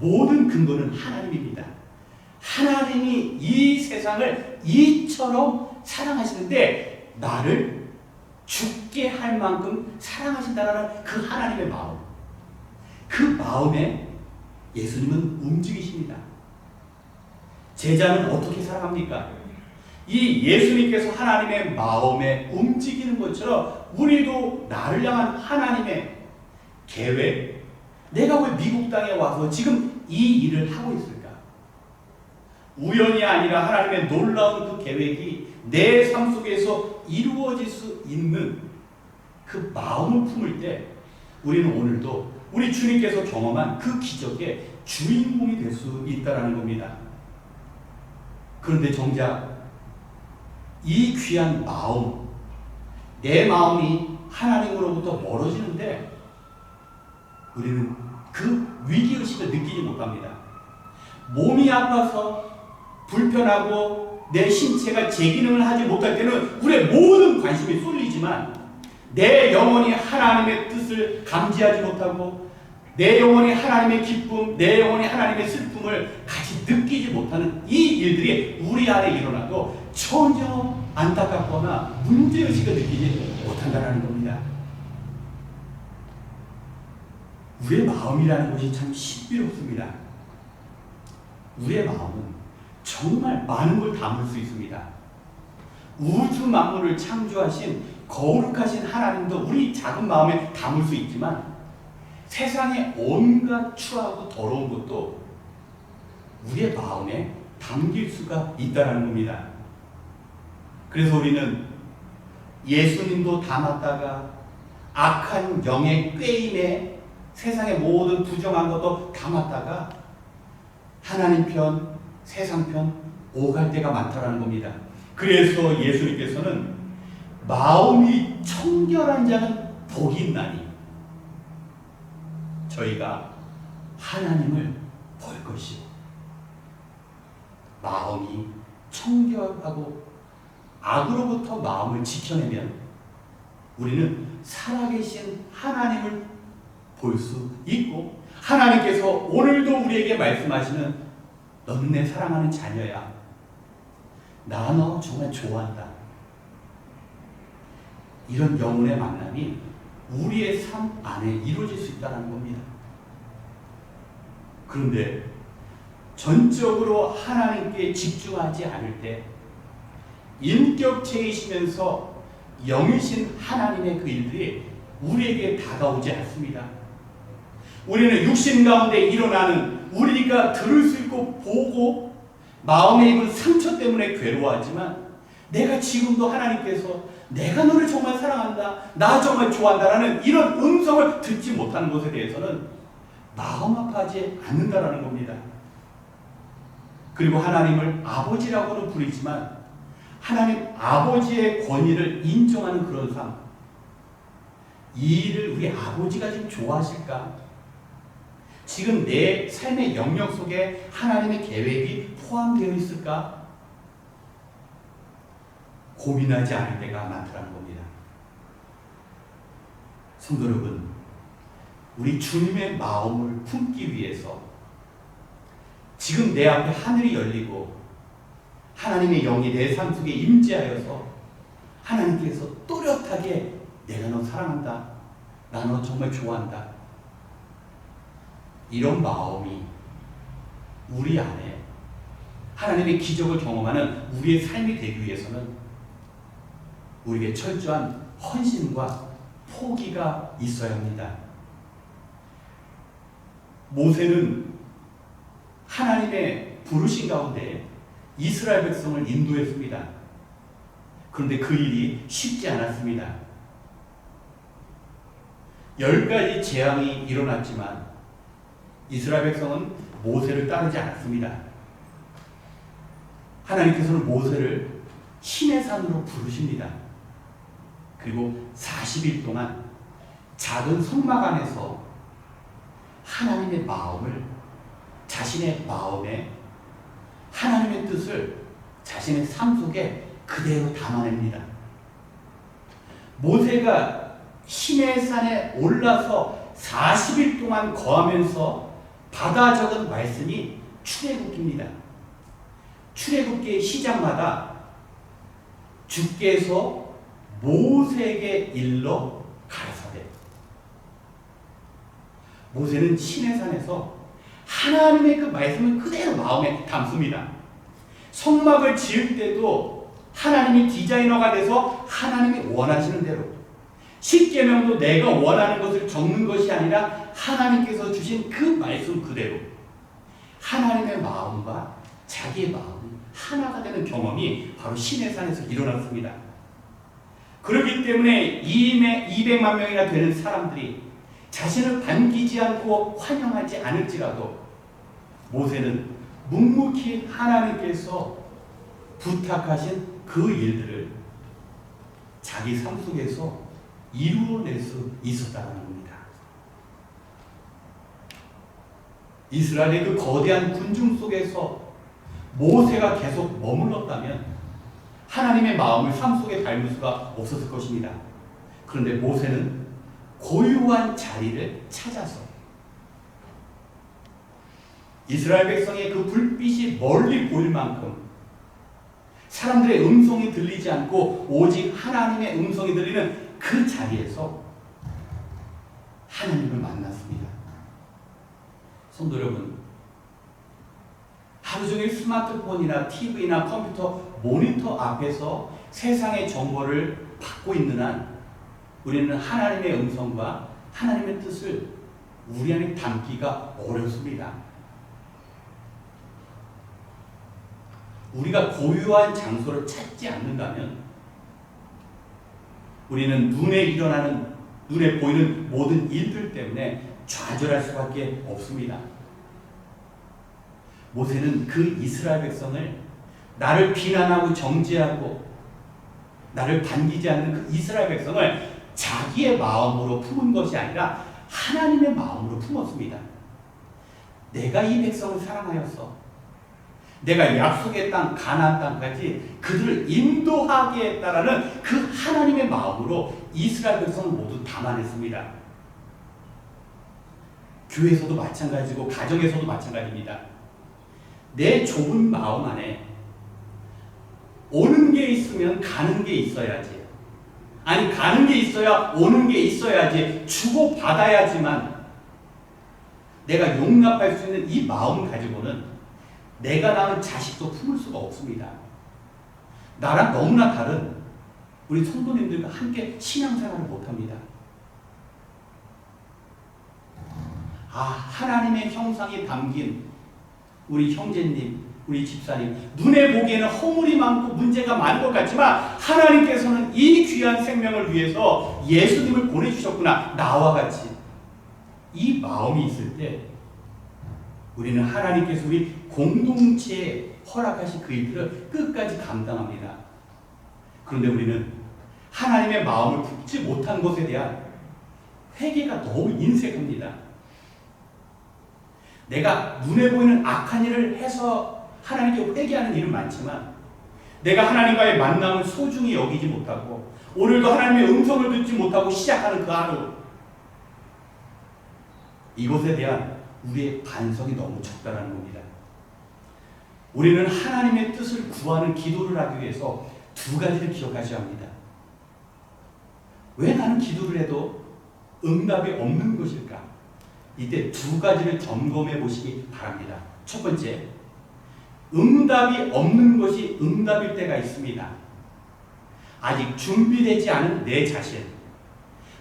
모든 근거는 하나님입니다. 하나님이 이 세상을 이처럼 사랑하시는데 나를 죽게 할 만큼 사랑하신다는 그 하나님의 마음, 그 마음에 예수님은 움직이십니다. 제자는 어떻게 살아갑니까? 이 예수님께서 하나님의 마음에 움직이는 것처럼 우리도 나를 향한 하나님의 계획, 내가 왜 미국 땅에 와서 지금 이 일을 하고 있을까? 우연이 아니라 하나님의 놀라운 그 계획이 내 삶 속에서 이루어질 수 있는 그 마음을 품을 때 우리는 오늘도 우리 주님께서 경험한 그 기적의 주인공이 될 수 있다는 겁니다. 그런데 정작 이 귀한 마음, 내 마음이 하나님으로부터 멀어지는데 우리는 그 위기의식을 느끼지 못합니다. 몸이 아파서 불편하고 내 신체가 제 기능을 하지 못할 때는 우리의 모든 관심이 쏠리지만 내 영혼이 하나님의 뜻을 감지하지 못하고 내 영혼이 하나님의 기쁨, 내 영혼이 하나님의 슬픔을 같이 느끼지 못하는 이 일들이 우리 안에 일어나도 전혀 안타깝거나 문제의식을 느끼지 못한다는 겁니다. 우리의 마음이라는 것이 참 신비롭습니다. 우리의 마음은 정말 많은 걸 담을 수 있습니다. 우주 만물을 창조하신 거룩하신 하나님도 우리 작은 마음에 담을 수 있지만 세상의 온갖 추하고 더러운 것도 우리의 마음에 담길 수가 있다는 겁니다. 그래서 우리는 예수님도 담았다가 악한 영의 꾀임에 세상의 모든 부정한 것도 담았다가 하나님 편, 세상 편 오갈 때가 많다라는 겁니다. 그래서 예수님께서는 마음이 청결한 자는 복이 있나니 저희가 하나님을 볼 것이요. 마음이 청결하고 악으로부터 마음을 지켜내면 우리는 살아계신 하나님을 볼 수 있고, 하나님께서 오늘도 우리에게 말씀하시는 너는 내 사랑하는 자녀야, 나 너 정말 좋아한다, 이런 영혼의 만남이 우리의 삶 안에 이루어질 수 있다는 겁니다. 그런데 전적으로 하나님께 집중하지 않을 때 인격체이시면서 영이신 하나님의 그 일들이 우리에게 다가오지 않습니다. 우리는 육신 가운데 일어나는 우리가 들을 수 있고 보고 마음에 입은 상처 때문에 괴로워하지만, 내가 지금도 하나님께서 내가 너를 정말 사랑한다, 나 정말 좋아한다라는 이런 음성을 듣지 못하는 것에 대해서는 마음 아파하지 않는다라는 겁니다. 그리고 하나님을 아버지라고는 부르지만 하나님 아버지의 권위를 인정하는 그런 삶, 이 일을 우리 아버지가 지금 좋아하실까? 지금 내 삶의 영역 속에 하나님의 계획이 포함되어 있을까? 고민하지 않을 때가 많다는 겁니다. 성도 여러분, 우리 주님의 마음을 품기 위해서 지금 내 앞에 하늘이 열리고 하나님의 영이 내 삶 속에 임재하여서 하나님께서 또렷하게 내가 너 사랑한다, 나 너 정말 좋아한다, 이런 마음이 우리 안에 하나님의 기적을 경험하는 우리의 삶이 되기 위해서는 우리에게 철저한 헌신과 포기가 있어야 합니다. 모세는 하나님의 부르신 가운데 이스라엘 백성을 인도했습니다. 그런데 그 일이 쉽지 않았습니다. 10가지 재앙이 일어났지만 이스라엘 백성은 모세를 따르지 않았습니다. 하나님께서는 모세를 시내산으로 부르십니다. 그리고 40일 동안 작은 성막 안에서 하나님의 마음을, 자신의 마음에 하나님의 뜻을 자신의 삶 속에 그대로 담아냅니다. 모세가 시내산에 올라서 40일 동안 거하면서 받아 적은 말씀이 출애굽기입니다. 출애굽기의 시작마다 주께서 모세에게 일러 가라사대. 모세는 시내산에서 하나님의 그 말씀을 그대로 마음에 담습니다. 성막을 지을 때도 하나님이 디자이너가 돼서 하나님이 원하시는 대로, 십계명도 내가 원하는 것을 적는 것이 아니라 하나님께서 주신 그 말씀 그대로 하나님의 마음과 자기의 마음이 하나가 되는 경험이 바로 시내산에서 일어났습니다. 그렇기 때문에 200만 명이나 되는 사람들이 자신을 반기지 않고 환영하지 않을지라도 모세는 묵묵히 하나님께서 부탁하신 그 일들을 자기 삶 속에서 이루어낼 수 있었다는 겁니다. 이스라엘의 그 거대한 군중 속에서 모세가 계속 머물렀다면 하나님의 마음을 삶 속에 닮을 수가 없었을 것입니다. 그런데 모세는 고요한 자리를 찾아서 이스라엘 백성의 그 불빛이 멀리 보일 만큼 사람들의 음성이 들리지 않고 오직 하나님의 음성이 들리는 그 자리에서 하나님을 만났습니다. 성도 여러분, 하루 종일 스마트폰이나 TV나 컴퓨터, 모니터 앞에서 세상의 정보를 받고 있는 한 우리는 하나님의 음성과 하나님의 뜻을 우리 안에 담기가 어렵습니다. 우리가 고요한 장소를 찾지 않는다면 우리는 눈에 보이는 모든 일들 때문에 좌절할 수밖에 없습니다. 모세는 그 이스라엘 백성을 나를 비난하고 정죄하고 나를 반기지 않는 그 이스라엘 백성을 자기의 마음으로 품은 것이 아니라 하나님의 마음으로 품었습니다. 내가 이 백성을 사랑하였어. 내가 약속의 땅 가나안 땅까지 그들을 인도하게 했다라는 그 하나님의 마음으로 이스라엘 백성을 모두 담아냈습니다. 교회에서도 마찬가지고 가정에서도 마찬가지입니다. 내 좁은 마음 안에 오는 게 있으면 가는 게 있어야지. 아니 가는 게 있어야 오는 게 있어야지. 주고 받아야지만 내가 용납할 수 있는 이 마음 가지고는 내가 낳은 자식도 품을 수가 없습니다. 나랑 너무나 다른 우리 성도님들과 함께 신앙생활을 못합니다. 하나님의 형상이 담긴 우리 형제님, 우리 집사님, 눈에 보기에는 허물이 많고 문제가 많은 것 같지만 하나님께서는 이 귀한 생명을 위해서 예수님을 보내주셨구나. 나와 같이 이 마음이 있을 때 우리는 하나님께서 우리 공동체에 허락하신 그 일들을 끝까지 감당합니다. 그런데 우리는 하나님의 마음을 품지 못한 것에 대한 회개가 너무 인색합니다. 내가 눈에 보이는 악한 일을 해서 하나님께 회개하는 일은 많지만 내가 하나님과의 만남을 소중히 여기지 못하고 오늘도 하나님의 음성을 듣지 못하고 시작하는 그 하루, 이것에 대한 우리의 반성이 너무 적다라는 겁니다. 우리는 하나님의 뜻을 구하는 기도를 하기 위해서 두 가지를 기억하셔야 합니다. 왜 나는 기도를 해도 응답이 없는 것일까? 이때 두 가지를 점검해 보시기 바랍니다. 첫 번째, 응답이 없는 것이 응답일 때가 있습니다. 아직 준비되지 않은 내 자신,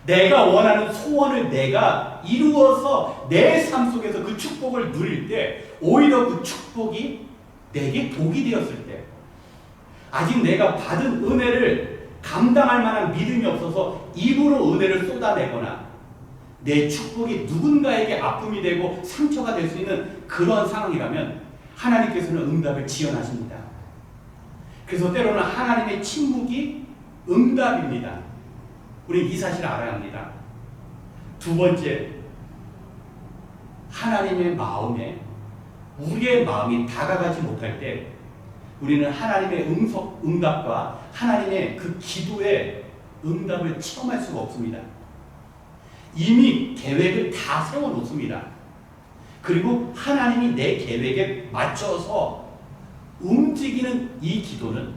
내가 원하는 소원을 내가 이루어서 내 삶 속에서 그 축복을 누릴 때 오히려 그 축복이 내게 독이 되었을 때, 아직 내가 받은 은혜를 감당할 만한 믿음이 없어서 입으로 은혜를 쏟아내거나 내 축복이 누군가에게 아픔이 되고 상처가 될 수 있는 그런 상황이라면 하나님께서는 응답을 지연하십니다. 그래서 때로는 하나님의 침묵이 응답입니다. 우리 이 사실을 알아야 합니다. 두 번째, 하나님의 마음에 우리의 마음이 다가가지 못할 때 우리는 하나님의 응답과 하나님의 그 기도의 응답을 체험할 수가 없습니다. 이미 계획을 다 세워놓습니다. 그리고 하나님이 내 계획에 맞춰서 움직이는 이 기도는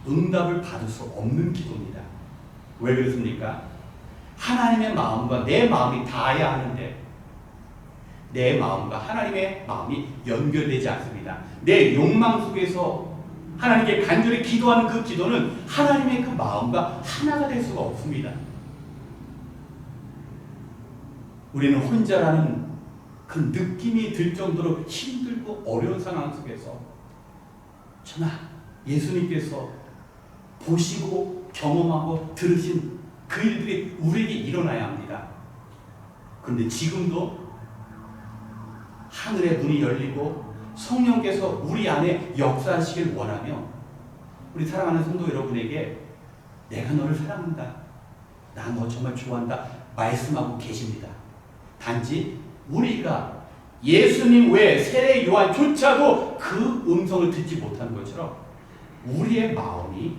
응답을 받을 수 없는 기도입니다. 왜 그렇습니까? 하나님의 마음과 내 마음이 닿아야 하는데 내 마음과 하나님의 마음이 연결되지 않습니다. 내 욕망 속에서 하나님께 간절히 기도하는 그 기도는 하나님의 그 마음과 하나가 될 수가 없습니다. 우리는 혼자라는 그 느낌이 들 정도로 힘들고 어려운 상황 속에서 전하 예수님께서 보시고 경험하고 들으신 그 일들이 우리에게 일어나야 합니다. 그런데 지금도 하늘의 문이 열리고 성령께서 우리 안에 역사하시길 원하며 우리 사랑하는 성도 여러분에게 내가 너를 사랑한다, 나 너 정말 좋아한다 말씀하고 계십니다. 단지 우리가 예수님 외에 세례 요한조차도 그 음성을 듣지 못한 것처럼 우리의 마음이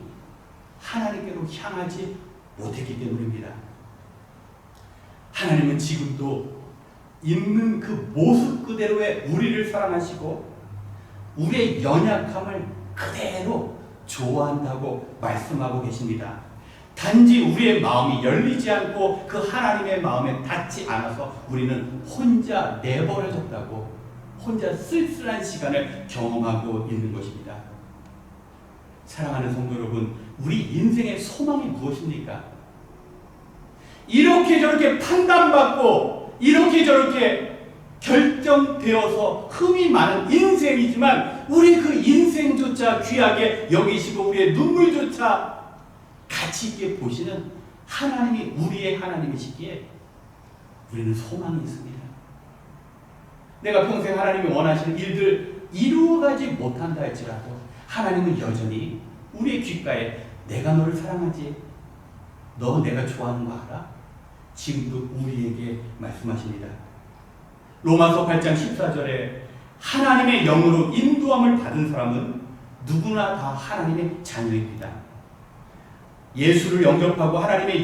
하나님께로 향하지 못했기 때문입니다. 하나님은 지금도 있는 그 모습 그대로의 우리를 사랑하시고 우리의 연약함을 그대로 좋아한다고 말씀하고 계십니다. 단지 우리의 마음이 열리지 않고 그 하나님의 마음에 닿지 않아서 우리는 혼자 내버려졌다고 혼자 쓸쓸한 시간을 경험하고 있는 것입니다. 사랑하는 성도 여러분, 우리 인생의 소망이 무엇입니까? 이렇게 저렇게 판단받고 이렇게 저렇게 결정되어서 흠이 많은 인생이지만 우리 그 인생조차 귀하게 여기시고 우리의 눈물조차 가치 있게 보시는 하나님이 우리의 하나님이시기에 우리는 소망이 있습니다. 내가 평생 하나님이 원하시는 일들 이루어가지 못한다 할지라도 하나님은 여전히 우리의 귓가에 내가 너를 사랑하지, 너 내가 좋아하는 거 알아? 지금도 우리에게 말씀하십니다. 로마서 8장 14절에 하나님의 영으로 인도함을 받은 사람은 누구나 다 하나님의 자녀입니다. 예수를 영접하고 하나님의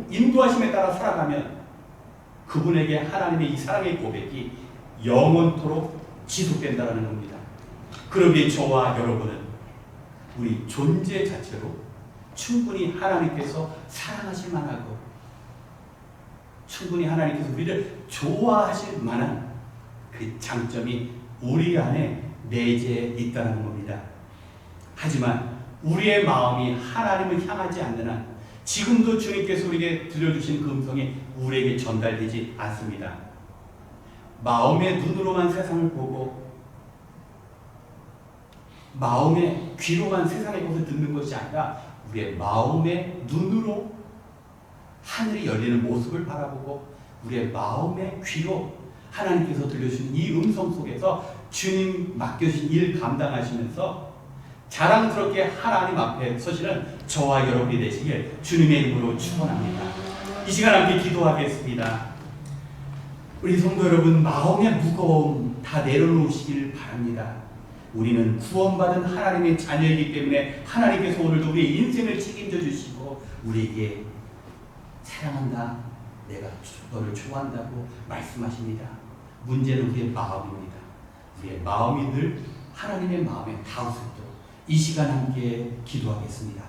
인도하심에 따라 살아가면 그분에게 하나님의 이 사랑의 고백이 영원토록 지속된다는 겁니다. 그러기에 저와 여러분은 우리 존재 자체로 충분히 하나님께서 사랑하실 만하고 충분히 하나님께서 우리를 좋아하실 만한 그 장점이 우리 안에 내재해 있다는 겁니다. 하지만 우리의 마음이 하나님을 향하지 않는 한 지금도 주님께서 우리에게 들려주신 그 음성이 우리에게 전달되지 않습니다. 마음의 눈으로만 세상을 보고 마음의 귀로만 세상의 것을 듣는 것이 아니라 우리의 마음의 눈으로 하늘이 열리는 모습을 바라보고 우리의 마음의 귀로 하나님께서 들려주신 이 음성 속에서 주님 맡겨주신 일 감당하시면서 자랑스럽게 하나님 앞에 서시는 저와 여러분이 되시길 주님의 이름으로 축원합니다. 이 시간 함께 기도하겠습니다. 우리 성도 여러분, 마음의 무거움 다 내려놓으시길 바랍니다. 우리는 구원받은 하나님의 자녀이기 때문에 하나님께서 오늘도 우리의 인생을 책임져 주시고 우리에게 사랑한다, 내가 너를 좋아한다고 말씀하십니다. 문제는 우리의 마음입니다. 우리의 마음이 늘 하나님의 마음에 닿을 수 있도록 이 시간 함께 기도하겠습니다.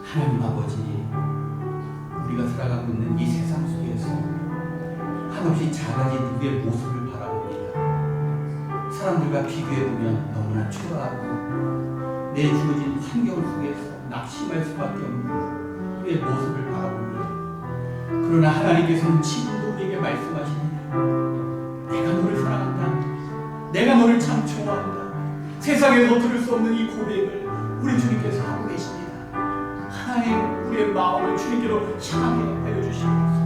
하나님 아버지, 우리가 살아가고 있는 이 세상 속에서 한없이 작아진 우리의 모습을 바라봅니다. 사람들과 비교해보면 너무나 초라하고 내 주어진 환경 속에서 낙심할 수밖에 없는 우리의 모습을 바라봅니다. 그러나 하나님께서는 지금도 우리에게 말씀하십니다. 내가 너를 사랑한다. 내가 너를 참 좋아한다. 세상에서 들을 수 없는 이 고백을 우리 주님께서 하고 계십니다. 하나님, 우리의 마음을 주님께로 향하게 하여주시옵소서.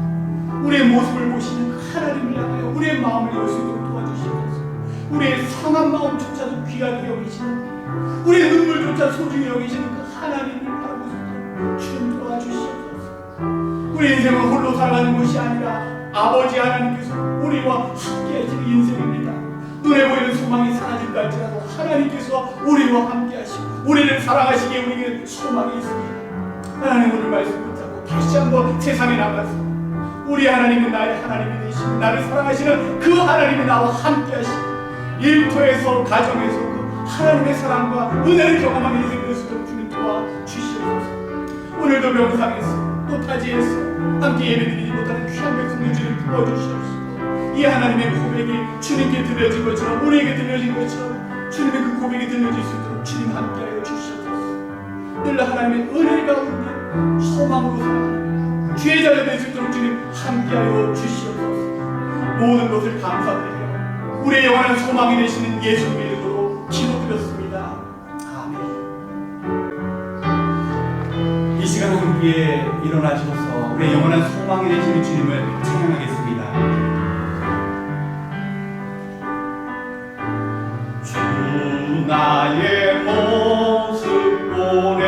우리의 모습을 보시는 그 하나님을 향하여 우리의 마음을 열 수 있도록 도와주시옵소서. 우리의 상한 마음조차도 귀하게 여기시는, 우리의 눈물조차 소중히 여기시는 그 하나님을 바라보소서. 주님 도와주시옵소서. 우리 인생은 홀로 살아가는 것이 아니라 아버지 하나님께서 우리와 함께 하시는 인생입니다. 눈에 보이는 소망이 사라진다 할지라도 하나님께서 우리와 함께 하시고 우리를 사랑하시기에 우리에게 소망이 있습니다. 하나님, 오늘 말씀 붙잡고 다시 한번 세상에 나가서 우리 하나님은 나의 하나님이 되시고 나를 사랑하시는 그 하나님이 나와 함께 하시고 일터에서 가정에서 그 하나님의 사랑과 은혜를 경험하는 인생 될 수 있도록 주님 도와주시옵소서. 오늘도 명상에서 또 타지에서 함께 예배드리지 못하는 귀한 백성들 주님 도와주시옵소서. 이 하나님의 고백이 주님께 들려진 것처럼 우리에게 들려진 것처럼 주님의 그 고백이 들려질 수 있도록 주님 함께하여 주시옵소서. 늘 하나님의 은혜 가운데 소망으로 살아가는 주의 자녀 될 수 있도록 주님 함께하여 주시옵소서. 모든 것을 감사드리며 우리의 영원한 소망이 되시는 예수님의 이름으로 기도드렸습니다. 아멘. 이 시간 함께 일어나셔서 우리의 영원한 소망이 되시는 주님을 찬양하겠습니다. 주 나의 모습 보네,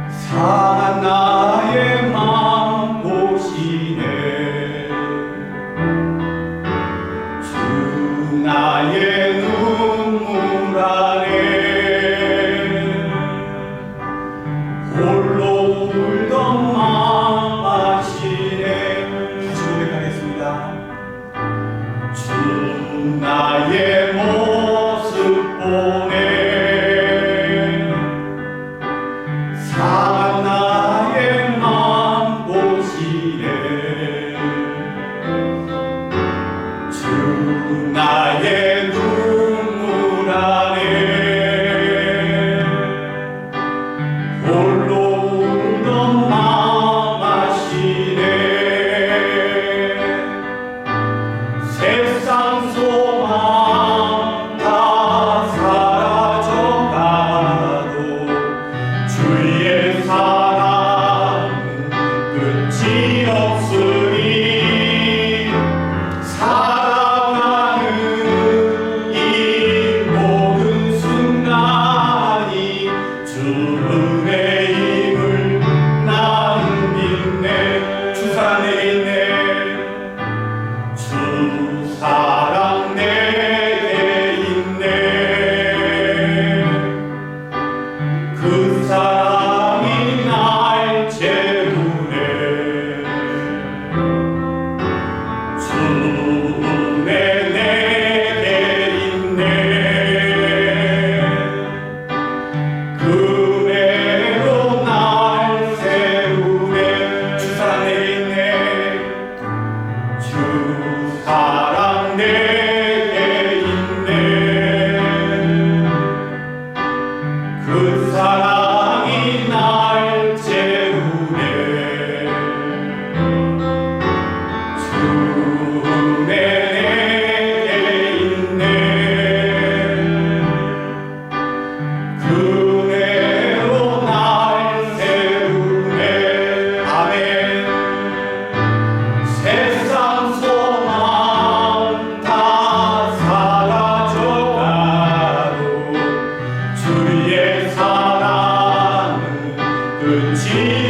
상한 나의 마음 보시네. 주 나의 눈물 안에 홀로 울던 마음 은혜로 날 세우네. 주 사랑 내게 있네. 주 사랑 내게 있네. 그 사랑이 날 채우네. 주 은혜 내게 있네. 그 은혜로 날 세우네. 아멘. 세상 소망 다 사라져가도 주의 사랑은 끝이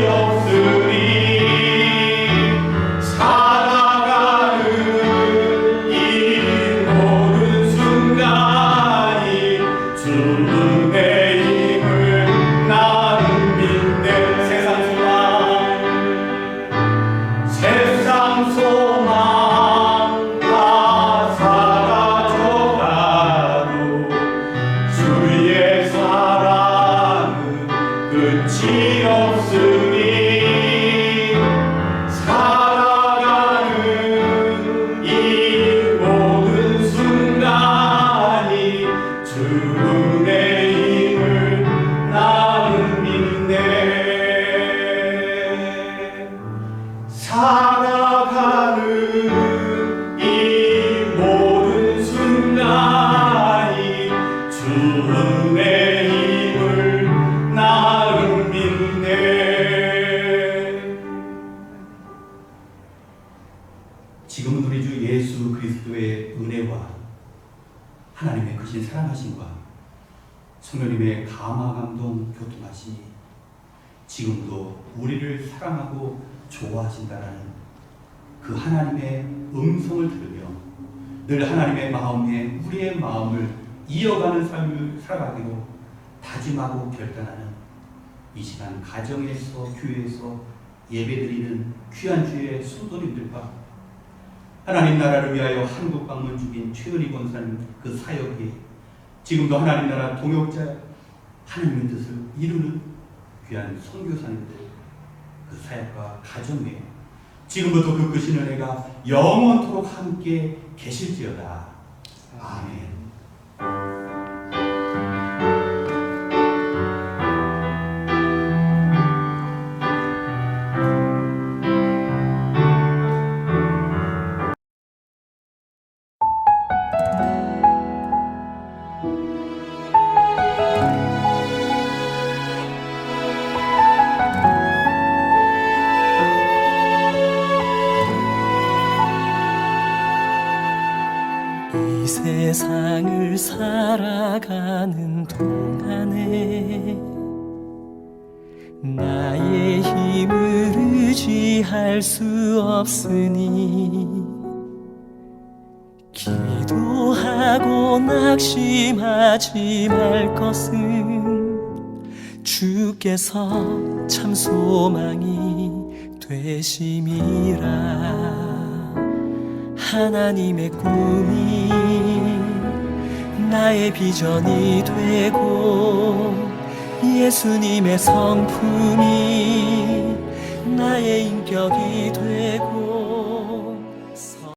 없으니 살아가는 이 모든 순간이 주 은혜임을 나는 믿네. 세상 소망 다 사라져가도 주의 사랑은 끝이 없으니 살아가는 이 모든 순간이 주 은혜임을 나는 믿네. 살아가는 이 모든 순간이 주 은혜임을 나는 믿네. 지금은 우리 주 예수 그리스도의 은혜와 하나님의 크신 사랑하심과 성령님의 감화 감동 교통하심이 지금도 우리를 사랑하고 좋아하신다라는 그 하나님의 음성을 들으며 늘 하나님의 마음에 우리의 마음을 이어가는 삶을 살아가기로 다짐하고 결단하는 이 시간 가정에서 교회에서 예배드리는 귀한 주의 성도님들과 하나님 나라를 위하여 한국 방문 중인 최은희 권사님 그 사역이 지금도 하나님 나라 동역자 하나님의 뜻을 이루는 귀한 선교사님들 그 사역과 가정에 지금부터 그 크신 은혜가 영원토록 함께 계실지어다. 아멘. 이 세상을 살아가는 동안에 나의 힘을 의지할 수 없으니 기도하고 낙심하지 말 것은 주께서 참 소망이 되심이라. 하나님의 꿈이 나의 비전이 되고 예수님의 성품이 나의 인격이 되고